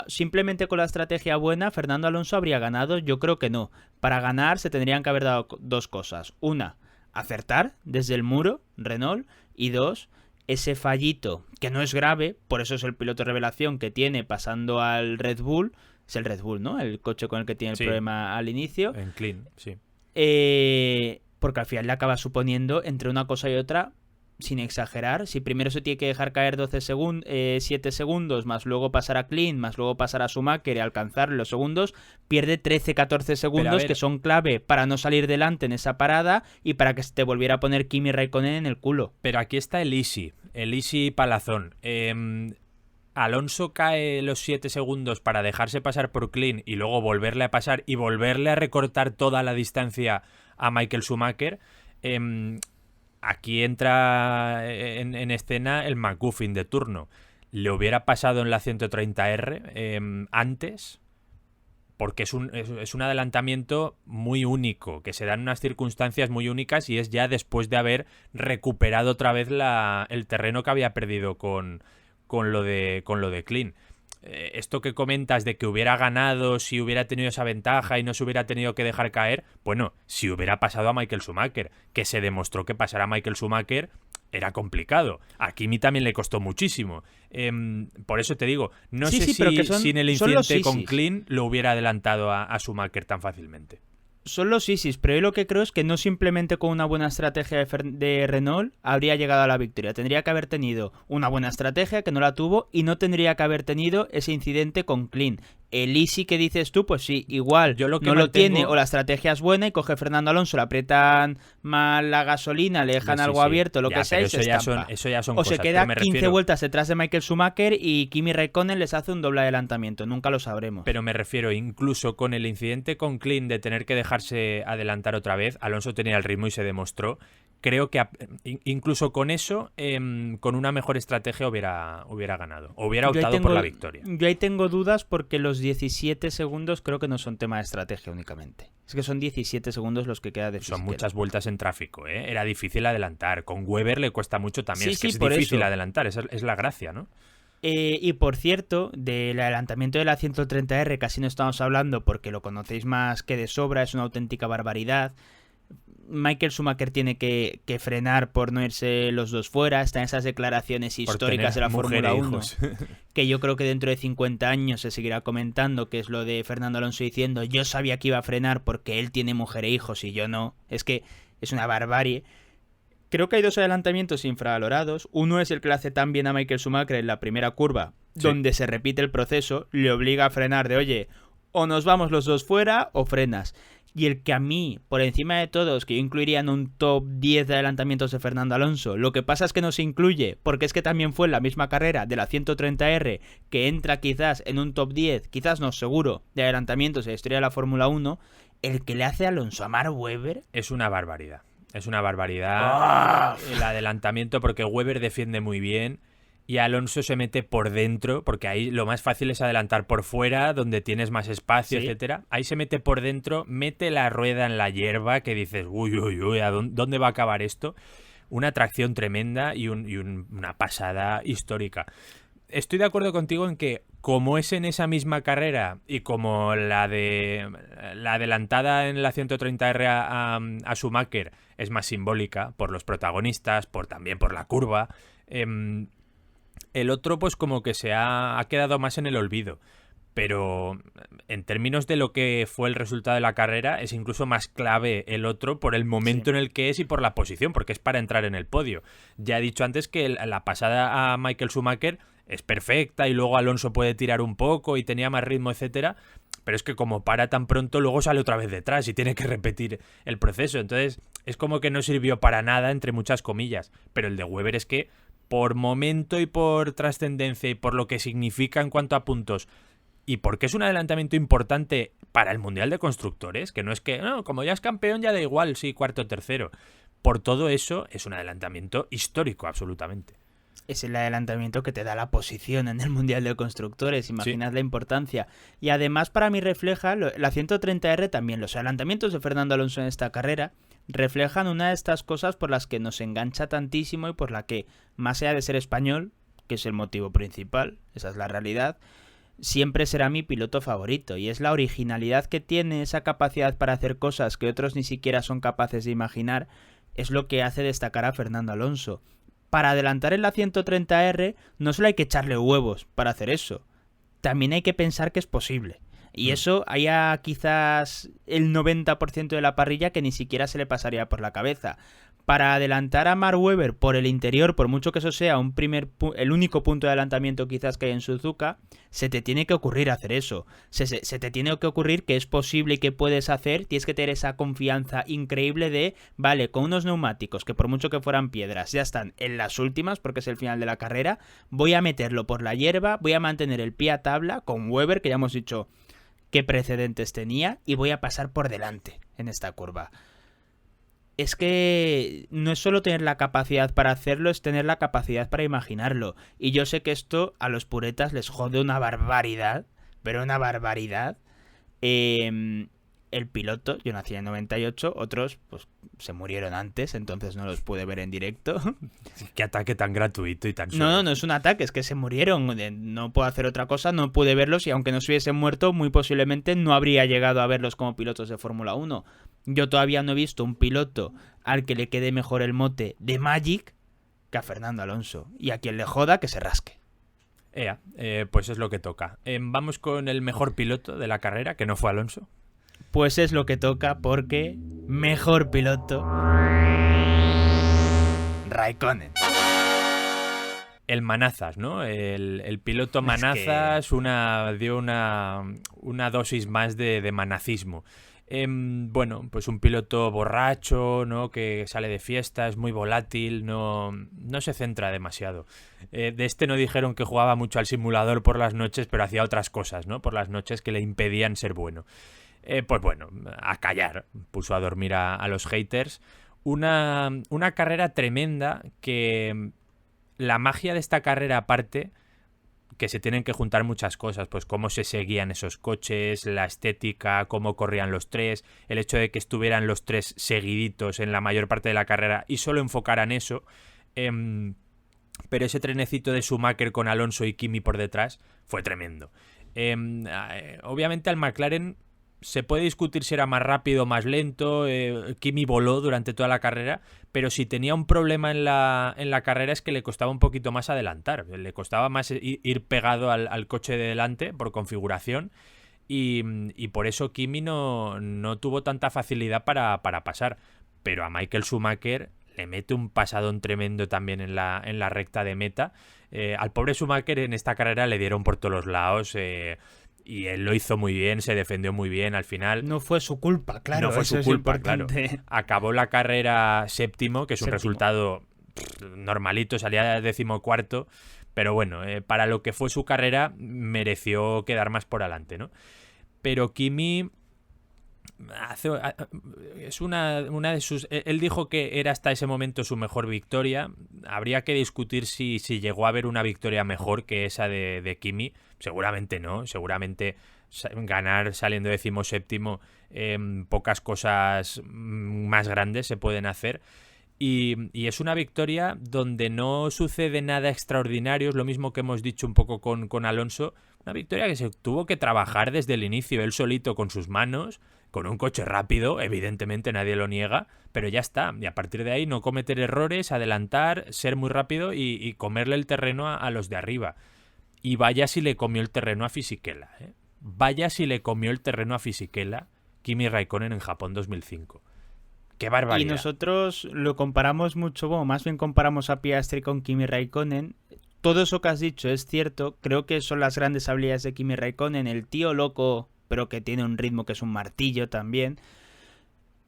simplemente con la estrategia buena Fernando Alonso habría ganado. Yo creo que no. Para ganar se tendrían que haber dado 2 cosas. Una, acertar desde el muro Renault, y 2, ese fallito, que no es grave, por eso es el piloto revelación que tiene pasando al Red Bull. Es el Red Bull, ¿no? El coche con el que tiene el problema al inicio. En clean, sí. Porque al final le acaba suponiendo, entre una cosa y otra, sin exagerar, si primero se tiene que dejar caer 7 segundos, más luego pasar a clean, más luego pasar a Schumacher y alcanzar los segundos, pierde 13-14 segundos que son clave para no salir delante en esa parada y para que se te volviera a poner Kimi Raikkonen en el culo. Pero aquí está el easy palazón. Alonso cae los 7 segundos para dejarse pasar por clean y luego volverle a pasar y volverle a recortar toda la distancia a Michael Schumacher. Aquí entra en escena el McGuffin de turno. Le hubiera pasado en la 130R antes, porque es un adelantamiento muy único, que se da en unas circunstancias muy únicas y es ya después de haber recuperado otra vez el terreno que había perdido con lo de Clean. Esto que comentas de que hubiera ganado si hubiera tenido esa ventaja y no se hubiera tenido que dejar caer, bueno, si hubiera pasado a Michael Schumacher, que se demostró que pasar a Michael Schumacher era complicado. A Kimi también le costó muchísimo. Por eso te digo, no sé si sin el incidente con Clean lo hubiera adelantado a Schumacher tan fácilmente. Son los ISIS, pero yo lo que creo es que no simplemente con una buena estrategia de Renault habría llegado a la victoria. Tendría que haber tenido una buena estrategia, que no la tuvo, y no tendría que haber tenido ese incidente con Clean. El Easy que dices tú, pues sí, igual yo lo que no lo tiene, o la estrategia es buena y coge Fernando Alonso, le aprietan mal la gasolina, le dejan algo abierto, lo que sea, y se estampa. Eso ya son o cosas, se queda 15 vueltas detrás de Michael Schumacher y Kimi Räikkönen les hace un doble adelantamiento. Nunca lo sabremos. Pero me refiero, incluso con el incidente con Clean de tener que dejarse adelantar otra vez, Alonso tenía el ritmo y se demostró. Creo que incluso con eso, con una mejor estrategia hubiera ganado. O hubiera optado por la victoria. Yo ahí tengo dudas porque los 17 segundos creo que no son tema de estrategia únicamente. Es que son 17 segundos los que queda de Son muchas vueltas en tráfico, ¿eh? Era difícil adelantar. Con Weber le cuesta mucho también. Es difícil adelantar, esa es la gracia, ¿no? Y por cierto, del adelantamiento de la 130R casi no estamos hablando porque lo conocéis más que de sobra, es una auténtica barbaridad. Michael Schumacher tiene que frenar por no irse los dos fuera. Están esas declaraciones históricas de la Fórmula 1 que yo creo que dentro de 50 años se seguirá comentando, que es lo de Fernando Alonso diciendo yo sabía que iba a frenar porque él tiene mujer e hijos y yo no. Es que es una barbarie. Creo que hay dos adelantamientos infravalorados. Uno es el que le hace tan bien a Michael Schumacher en la primera curva, donde se repite el proceso, le obliga a frenar de oye, o nos vamos los dos fuera o frenas. Y el que a mí, por encima de todos, que yo incluiría en un top 10 de adelantamientos de Fernando Alonso, lo que pasa es que no se incluye, porque es que también fue en la misma carrera de la 130R, que entra quizás en un top 10, quizás no, seguro, de adelantamientos de la historia de la Fórmula 1, el que le hace Alonso a Mark Webber... Es una barbaridad. Es una barbaridad el adelantamiento, porque Webber defiende muy bien y Alonso se mete por dentro, porque ahí lo más fácil es adelantar por fuera, donde tienes más espacio, etcétera. Ahí se mete por dentro, mete la rueda en la hierba, que dices, uy, ¿a dónde va a acabar esto? Una tracción tremenda y una pasada histórica. Estoy de acuerdo contigo en que, como es en esa misma carrera y como la adelantada en la 130R a Schumacher es más simbólica por los protagonistas, también por la curva, el otro pues como que se ha quedado más en el olvido. Pero en términos de lo que fue el resultado de la carrera, es incluso más clave el otro por el momento en el que es y por la posición, porque es para entrar en el podio. Ya he dicho antes que la pasada a Michael Schumacher es perfecta y luego Alonso puede tirar un poco y tenía más ritmo, etcétera, pero es que como para tan pronto, luego sale otra vez detrás y tiene que repetir el proceso. Entonces es como que no sirvió para nada, entre muchas comillas. Pero el de Webber es que por momento y por trascendencia y por lo que significa en cuanto a puntos, y porque es un adelantamiento importante para el Mundial de Constructores, que no es que, no, como ya es campeón ya da igual, sí, cuarto o tercero. Por todo eso es un adelantamiento histórico, absolutamente. Es el adelantamiento que te da la posición en el Mundial de Constructores, imaginad la importancia. Y además para mí refleja, la 130R también, los adelantamientos de Fernando Alonso en esta carrera reflejan una de estas cosas por las que nos engancha tantísimo y por la que, más allá de ser español, que es el motivo principal, esa es la realidad, siempre será mi piloto favorito, y es la originalidad que tiene, esa capacidad para hacer cosas que otros ni siquiera son capaces de imaginar, es lo que hace destacar a Fernando Alonso. Para adelantar en la 130R no solo hay que echarle huevos para hacer eso, también hay que pensar que es posible. Y eso hay quizás el 90% de la parrilla que ni siquiera se le pasaría por la cabeza. Para adelantar a Mark Webber por el interior, por mucho que eso sea el único punto de adelantamiento quizás que hay en Suzuka, se te tiene que ocurrir hacer eso. Se te tiene que ocurrir que es posible y que puedes hacer, tienes que tener esa confianza increíble de, vale, con unos neumáticos que por mucho que fueran piedras ya están en las últimas porque es el final de la carrera, voy a meterlo por la hierba, voy a mantener el pie a tabla con Webber, que ya hemos dicho qué precedentes tenía, y voy a pasar por delante en esta curva. Es que no es solo tener la capacidad para hacerlo, es tener la capacidad para imaginarlo. Y yo sé que esto a los puretas les jode una barbaridad, pero una barbaridad. El piloto, yo nací en el 98, otros pues se murieron antes, entonces no los pude ver en directo. Qué ataque tan gratuito y tan No es un ataque, es que se murieron, no puedo hacer otra cosa, no pude verlos y aunque no se hubiesen muerto, muy posiblemente no habría llegado a verlos como pilotos de Fórmula 1. Yo todavía no he visto un piloto al que le quede mejor el mote de Magic que a Fernando Alonso, y a quien le joda que se rasque. Pues es lo que toca. Vamos con el mejor piloto de la carrera, que no fue Alonso. Pues es lo que toca porque mejor piloto Raikkonen. El Manazas, ¿no? El piloto Manazas dio una dosis más de manazismo. Bueno, pues un piloto borracho, ¿no? Que sale de fiesta, es muy volátil, no se centra demasiado. De este no dijeron que jugaba mucho al simulador por las noches, pero hacía otras cosas, ¿no? Por las noches que le impedían ser bueno. Pues bueno, a callar, puso a dormir a los haters. Una carrera tremenda que la magia de esta carrera aparte, que se tienen que juntar muchas cosas, pues cómo se seguían esos coches, la estética, cómo corrían los tres, el hecho de que estuvieran los tres seguiditos en la mayor parte de la carrera y solo enfocaran eso, pero ese trenecito de Schumacher con Alonso y Kimi por detrás fue tremendo. Obviamente al McLaren se puede discutir si era más rápido o más lento. Kimi voló durante toda la carrera, pero si tenía un problema en la carrera es que le costaba un poquito más adelantar. Le costaba más ir pegado al coche de delante por configuración y por eso Kimi no tuvo tanta facilidad para pasar. Pero a Michael Schumacher le mete un pasadón tremendo también en la recta de meta. Al pobre Schumacher en esta carrera le dieron por todos los lados. Y él lo hizo muy bien, se defendió muy bien al final. No fue su culpa, claro. No fue su culpa, claro. Acabó la carrera séptimo, que es un resultado normalito, salía 14º, pero bueno, para lo que fue su carrera mereció quedar más por adelante, ¿no? Pero Kimi es una de sus... Él dijo que era hasta ese momento su mejor victoria. Habría que discutir si llegó a haber una victoria mejor que esa de Kimi. Seguramente no. Seguramente ganar saliendo 17º, pocas cosas más grandes se pueden hacer. Y es una victoria donde no sucede nada extraordinario. Es lo mismo que hemos dicho un poco con Alonso. Una victoria que se tuvo que trabajar desde el inicio, él solito con sus manos, con un coche rápido, evidentemente nadie lo niega, pero ya está. Y a partir de ahí no cometer errores, adelantar, ser muy rápido y comerle el terreno a los de arriba. Y vaya si le comió el terreno a Fisichella, ¿eh? Vaya si le comió el terreno a Fisichella Kimi Raikkonen en Japón 2005. ¡Qué barbaridad! Y nosotros lo comparamos mucho, bueno, más bien comparamos a Piastri con Kimi Raikkonen. Todo eso que has dicho es cierto, creo que son las grandes habilidades de Kimi Raikkonen, el tío loco, pero que tiene un ritmo que es un martillo también.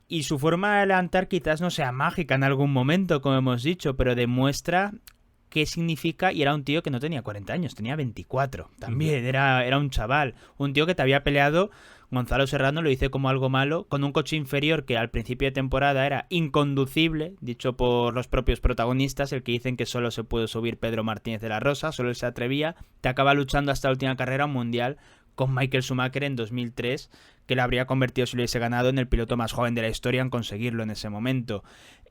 Y su forma de adelantar quizás no sea mágica en algún momento, como hemos dicho, pero demuestra qué significa, y era un tío que no tenía 40 años, tenía 24, también, era un chaval, un tío que te había peleado, Gonzalo Serrano lo dice como algo malo, con un coche inferior que al principio de temporada era inconducible, dicho por los propios protagonistas, el que dicen que solo se puede subir Pedro Martínez de la Rosa, solo él se atrevía, te acaba luchando hasta la última carrera mundial con Michael Schumacher en 2003, que le habría convertido, si lo hubiese ganado, en el piloto más joven de la historia en conseguirlo en ese momento.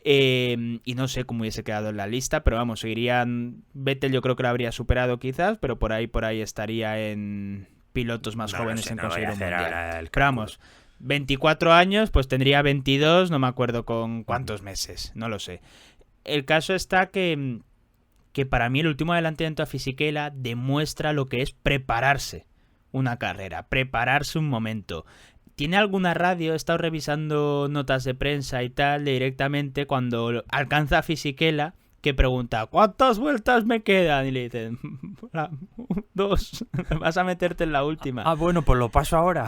Y no sé cómo hubiese quedado en la lista, pero vamos, seguirían... Vettel yo creo que lo habría superado quizás, pero por ahí estaría en pilotos más jóvenes en conseguir un mundial. Pero vamos, 24 años, pues tendría 22, no me acuerdo con cuántos meses, no lo sé. El caso está que para mí el último adelantamiento a Fisichella demuestra lo que es prepararse una carrera, prepararse un momento. ¿Tiene alguna radio? He estado revisando notas de prensa y tal, directamente cuando alcanza a Fisichella, que pregunta, ¿cuántas vueltas me quedan? Y le dicen, 2, vas a meterte en la última. Ah, bueno, pues lo paso ahora.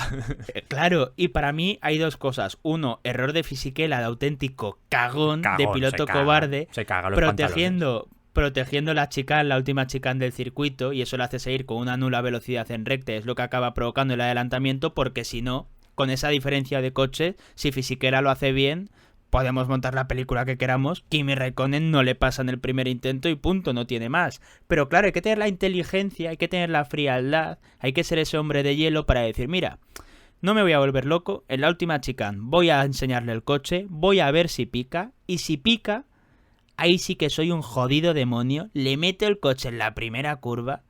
Claro, y para mí hay dos cosas. Uno, error de Fisichella, de auténtico cagón de piloto cobarde, se caga los protegiendo la chicane, la última chicane del circuito, y eso le hace seguir con una nula velocidad en recta, es lo que acaba provocando el adelantamiento, porque si no, con esa diferencia de coche, si Fisichella lo hace bien, podemos montar la película que queramos, Kimi Raikkonen no le pasa en el primer intento y punto, no tiene más. Pero claro, hay que tener la inteligencia, hay que tener la frialdad, hay que ser ese hombre de hielo para decir, mira, no me voy a volver loco, en la última chicane voy a enseñarle el coche, voy a ver si pica, y si pica, ahí sí que soy un jodido demonio, le meto el coche en la primera curva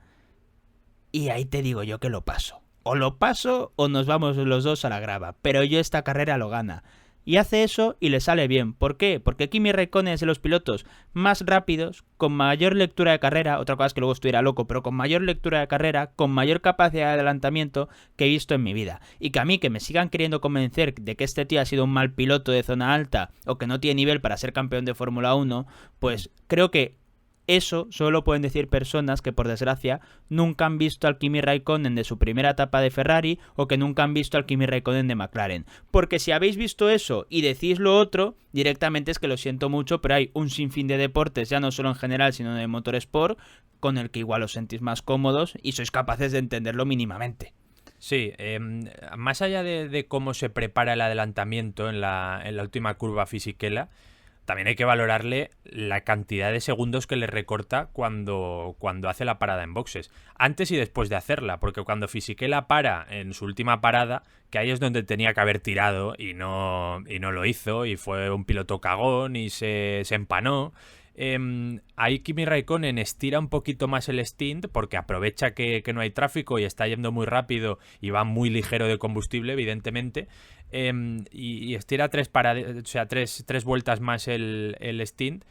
y ahí te digo yo que lo paso. O lo paso o nos vamos los dos a la grava, pero yo esta carrera lo gana. Y hace eso y le sale bien. ¿Por qué? Porque Kimi Räikkönen es de los pilotos más rápidos, con mayor lectura de carrera, otra cosa es que luego estuviera loco, pero con mayor lectura de carrera, con mayor capacidad de adelantamiento que he visto en mi vida. Y que a mí que me sigan queriendo convencer de que este tío ha sido un mal piloto de zona alta o que no tiene nivel para ser campeón de Fórmula 1, pues creo que eso solo lo pueden decir personas que, por desgracia, nunca han visto al Kimi Räikkönen de su primera etapa de Ferrari o que nunca han visto al Kimi Räikkönen de McLaren. Porque si habéis visto eso y decís lo otro, directamente es que lo siento mucho, pero hay un sinfín de deportes, ya no solo en general, sino de motorsport, con el que igual os sentís más cómodos y sois capaces de entenderlo mínimamente. Sí, más allá de cómo se prepara el adelantamiento en la última curva Fisichella, también hay que valorarle la cantidad de segundos que le recorta cuando hace la parada en boxes. Antes y después de hacerla, porque cuando Fisichella para en su última parada, que ahí es donde tenía que haber tirado y no lo hizo, y fue un piloto cagón y se empanó. Ahí Kimi Räikkönen estira un poquito más el stint porque aprovecha que no hay tráfico y está yendo muy rápido y va muy ligero de combustible, evidentemente. Y estira tres vueltas más el stint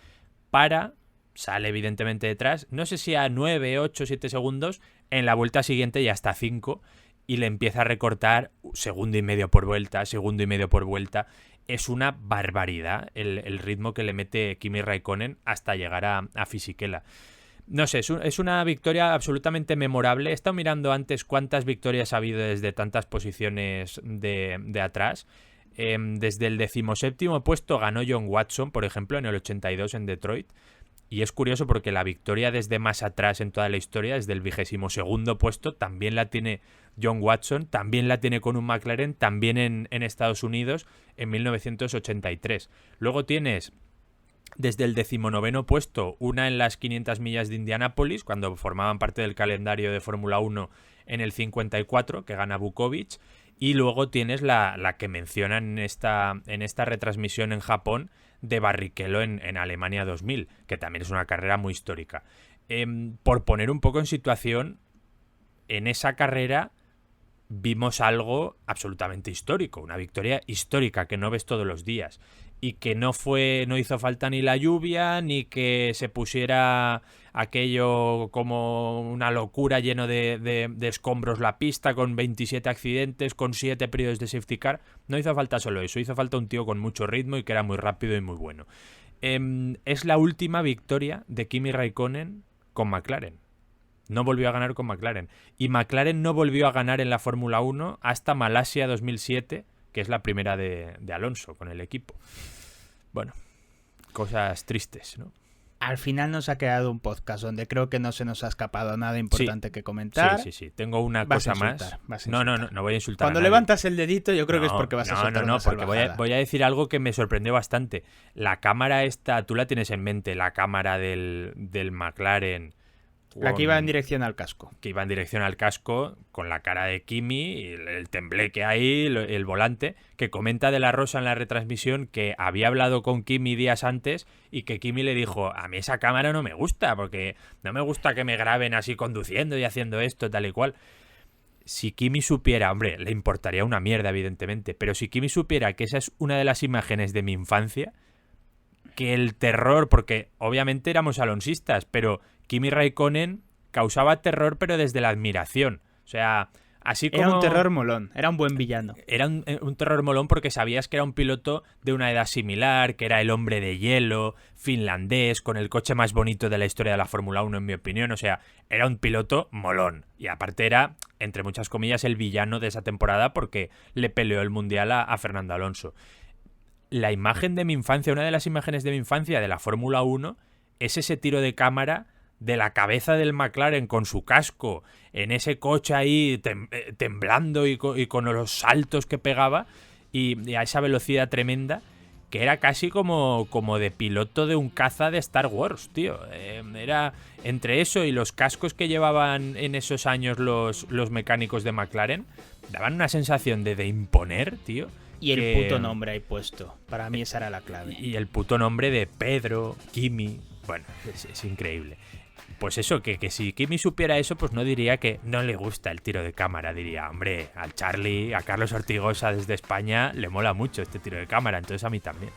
sale evidentemente detrás, no sé si a 9, 8, 7 segundos, en la vuelta siguiente ya está a 5 y le empieza a recortar segundo y medio por vuelta. Es una barbaridad el ritmo que le mete Kimi Räikkönen hasta llegar a Fisichella. No sé, es una victoria absolutamente memorable. He estado mirando antes cuántas victorias ha habido desde tantas posiciones de atrás. Desde el 17º puesto ganó John Watson, por ejemplo, en el 82 en Detroit. Y es curioso porque la victoria desde más atrás en toda la historia, desde el 22º puesto, también la tiene John Watson, también la tiene con un McLaren, también en Estados Unidos en 1983. Luego tienes desde el 19º puesto una en las 500 millas de Indianápolis, cuando formaban parte del calendario de Fórmula 1 en el 54, que gana Vukovic. Y luego tienes la que mencionan en esta retransmisión en Japón de Barrichello en Alemania 2000, que también es una carrera muy histórica. Por poner un poco en situación, en esa carrera vimos algo absolutamente histórico, una victoria histórica que no ves todos los días y que no hizo falta ni la lluvia ni que se pusiera aquello como una locura lleno de escombros la pista con 27 accidentes, con 7 periodos de safety car. No hizo falta solo eso, hizo falta un tío con mucho ritmo y que era muy rápido y muy bueno. Es la última victoria de Kimi Räikkönen con McLaren. No volvió a ganar con McLaren. Y McLaren no volvió a ganar en la Fórmula 1 hasta Malasia 2007, que es la primera de Alonso con el equipo. Bueno, cosas tristes, ¿no? Al final nos ha quedado un podcast donde creo que no se nos ha escapado nada importante que comentar. Sí. Tengo una cosa más. No voy a insultar. Cuando a nadie. levantas el dedito, yo creo que es porque vas a soltar una porque salvajada. voy a decir algo que me sorprendió bastante. La cámara esta, tú la tienes en mente, la cámara del McLaren. La que iba en dirección al casco. Que iba en dirección al casco, con la cara de Kimi, y el tembleque ahí, el volante, que comenta De La Rosa en la retransmisión que había hablado con Kimi días antes y que Kimi le dijo, a mí esa cámara no me gusta, porque no me gusta que me graben así conduciendo y haciendo esto, tal y cual. Si Kimi supiera, hombre, le importaría una mierda, evidentemente, pero si Kimi supiera que esa es una de las imágenes de mi infancia, que el terror, porque obviamente éramos alonsistas, pero Kimi Räikkönen causaba terror, pero desde la admiración. O sea, así como... Era un terror molón, era un buen villano. Era un terror molón porque sabías que era un piloto de una edad similar, que era el hombre de hielo, finlandés, con el coche más bonito de la historia de la Fórmula 1, en mi opinión. O sea, era un piloto molón. Y aparte era, entre muchas comillas, el villano de esa temporada porque le peleó el Mundial a Fernando Alonso. La imagen de mi infancia, una de las imágenes de mi infancia de la Fórmula 1, es ese tiro de cámara de la cabeza del McLaren con su casco, en ese coche ahí temblando y con los saltos que pegaba y a esa velocidad tremenda, que era casi como de piloto de un caza de Star Wars, tío. Era entre eso y los cascos que llevaban en esos años los mecánicos de McLaren, daban una sensación de imponer, tío. Y el que- puto nombre ahí puesto. Para mí esa era la clave. Y el puto nombre de Pedro, Kimi. Bueno, es increíble. Pues eso, que si Kimi supiera eso, pues no diría que no le gusta el tiro de cámara. Diría, hombre, al Charlie, a Carlos Ortigosa desde España, le mola mucho este tiro de cámara. Entonces a mí también.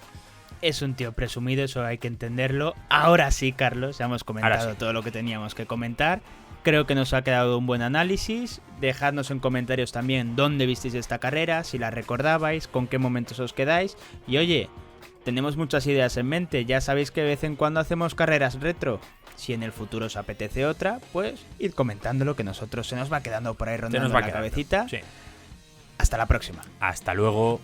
Es un tío presumido, eso hay que entenderlo. Ahora sí, Carlos, ya hemos comentado Ahora sí. todo lo que teníamos que comentar. Creo que nos ha quedado un buen análisis. Dejadnos en comentarios también dónde visteis esta carrera, si la recordabais, con qué momentos os quedáis. Y oye, tenemos muchas ideas en mente. Ya sabéis que de vez en cuando hacemos carreras retro. Si en el futuro os apetece otra, pues id comentándolo, que nosotros se nos va quedando por ahí Se rondando nos va la quedando. cabecita. Sí. Hasta la próxima. Hasta luego.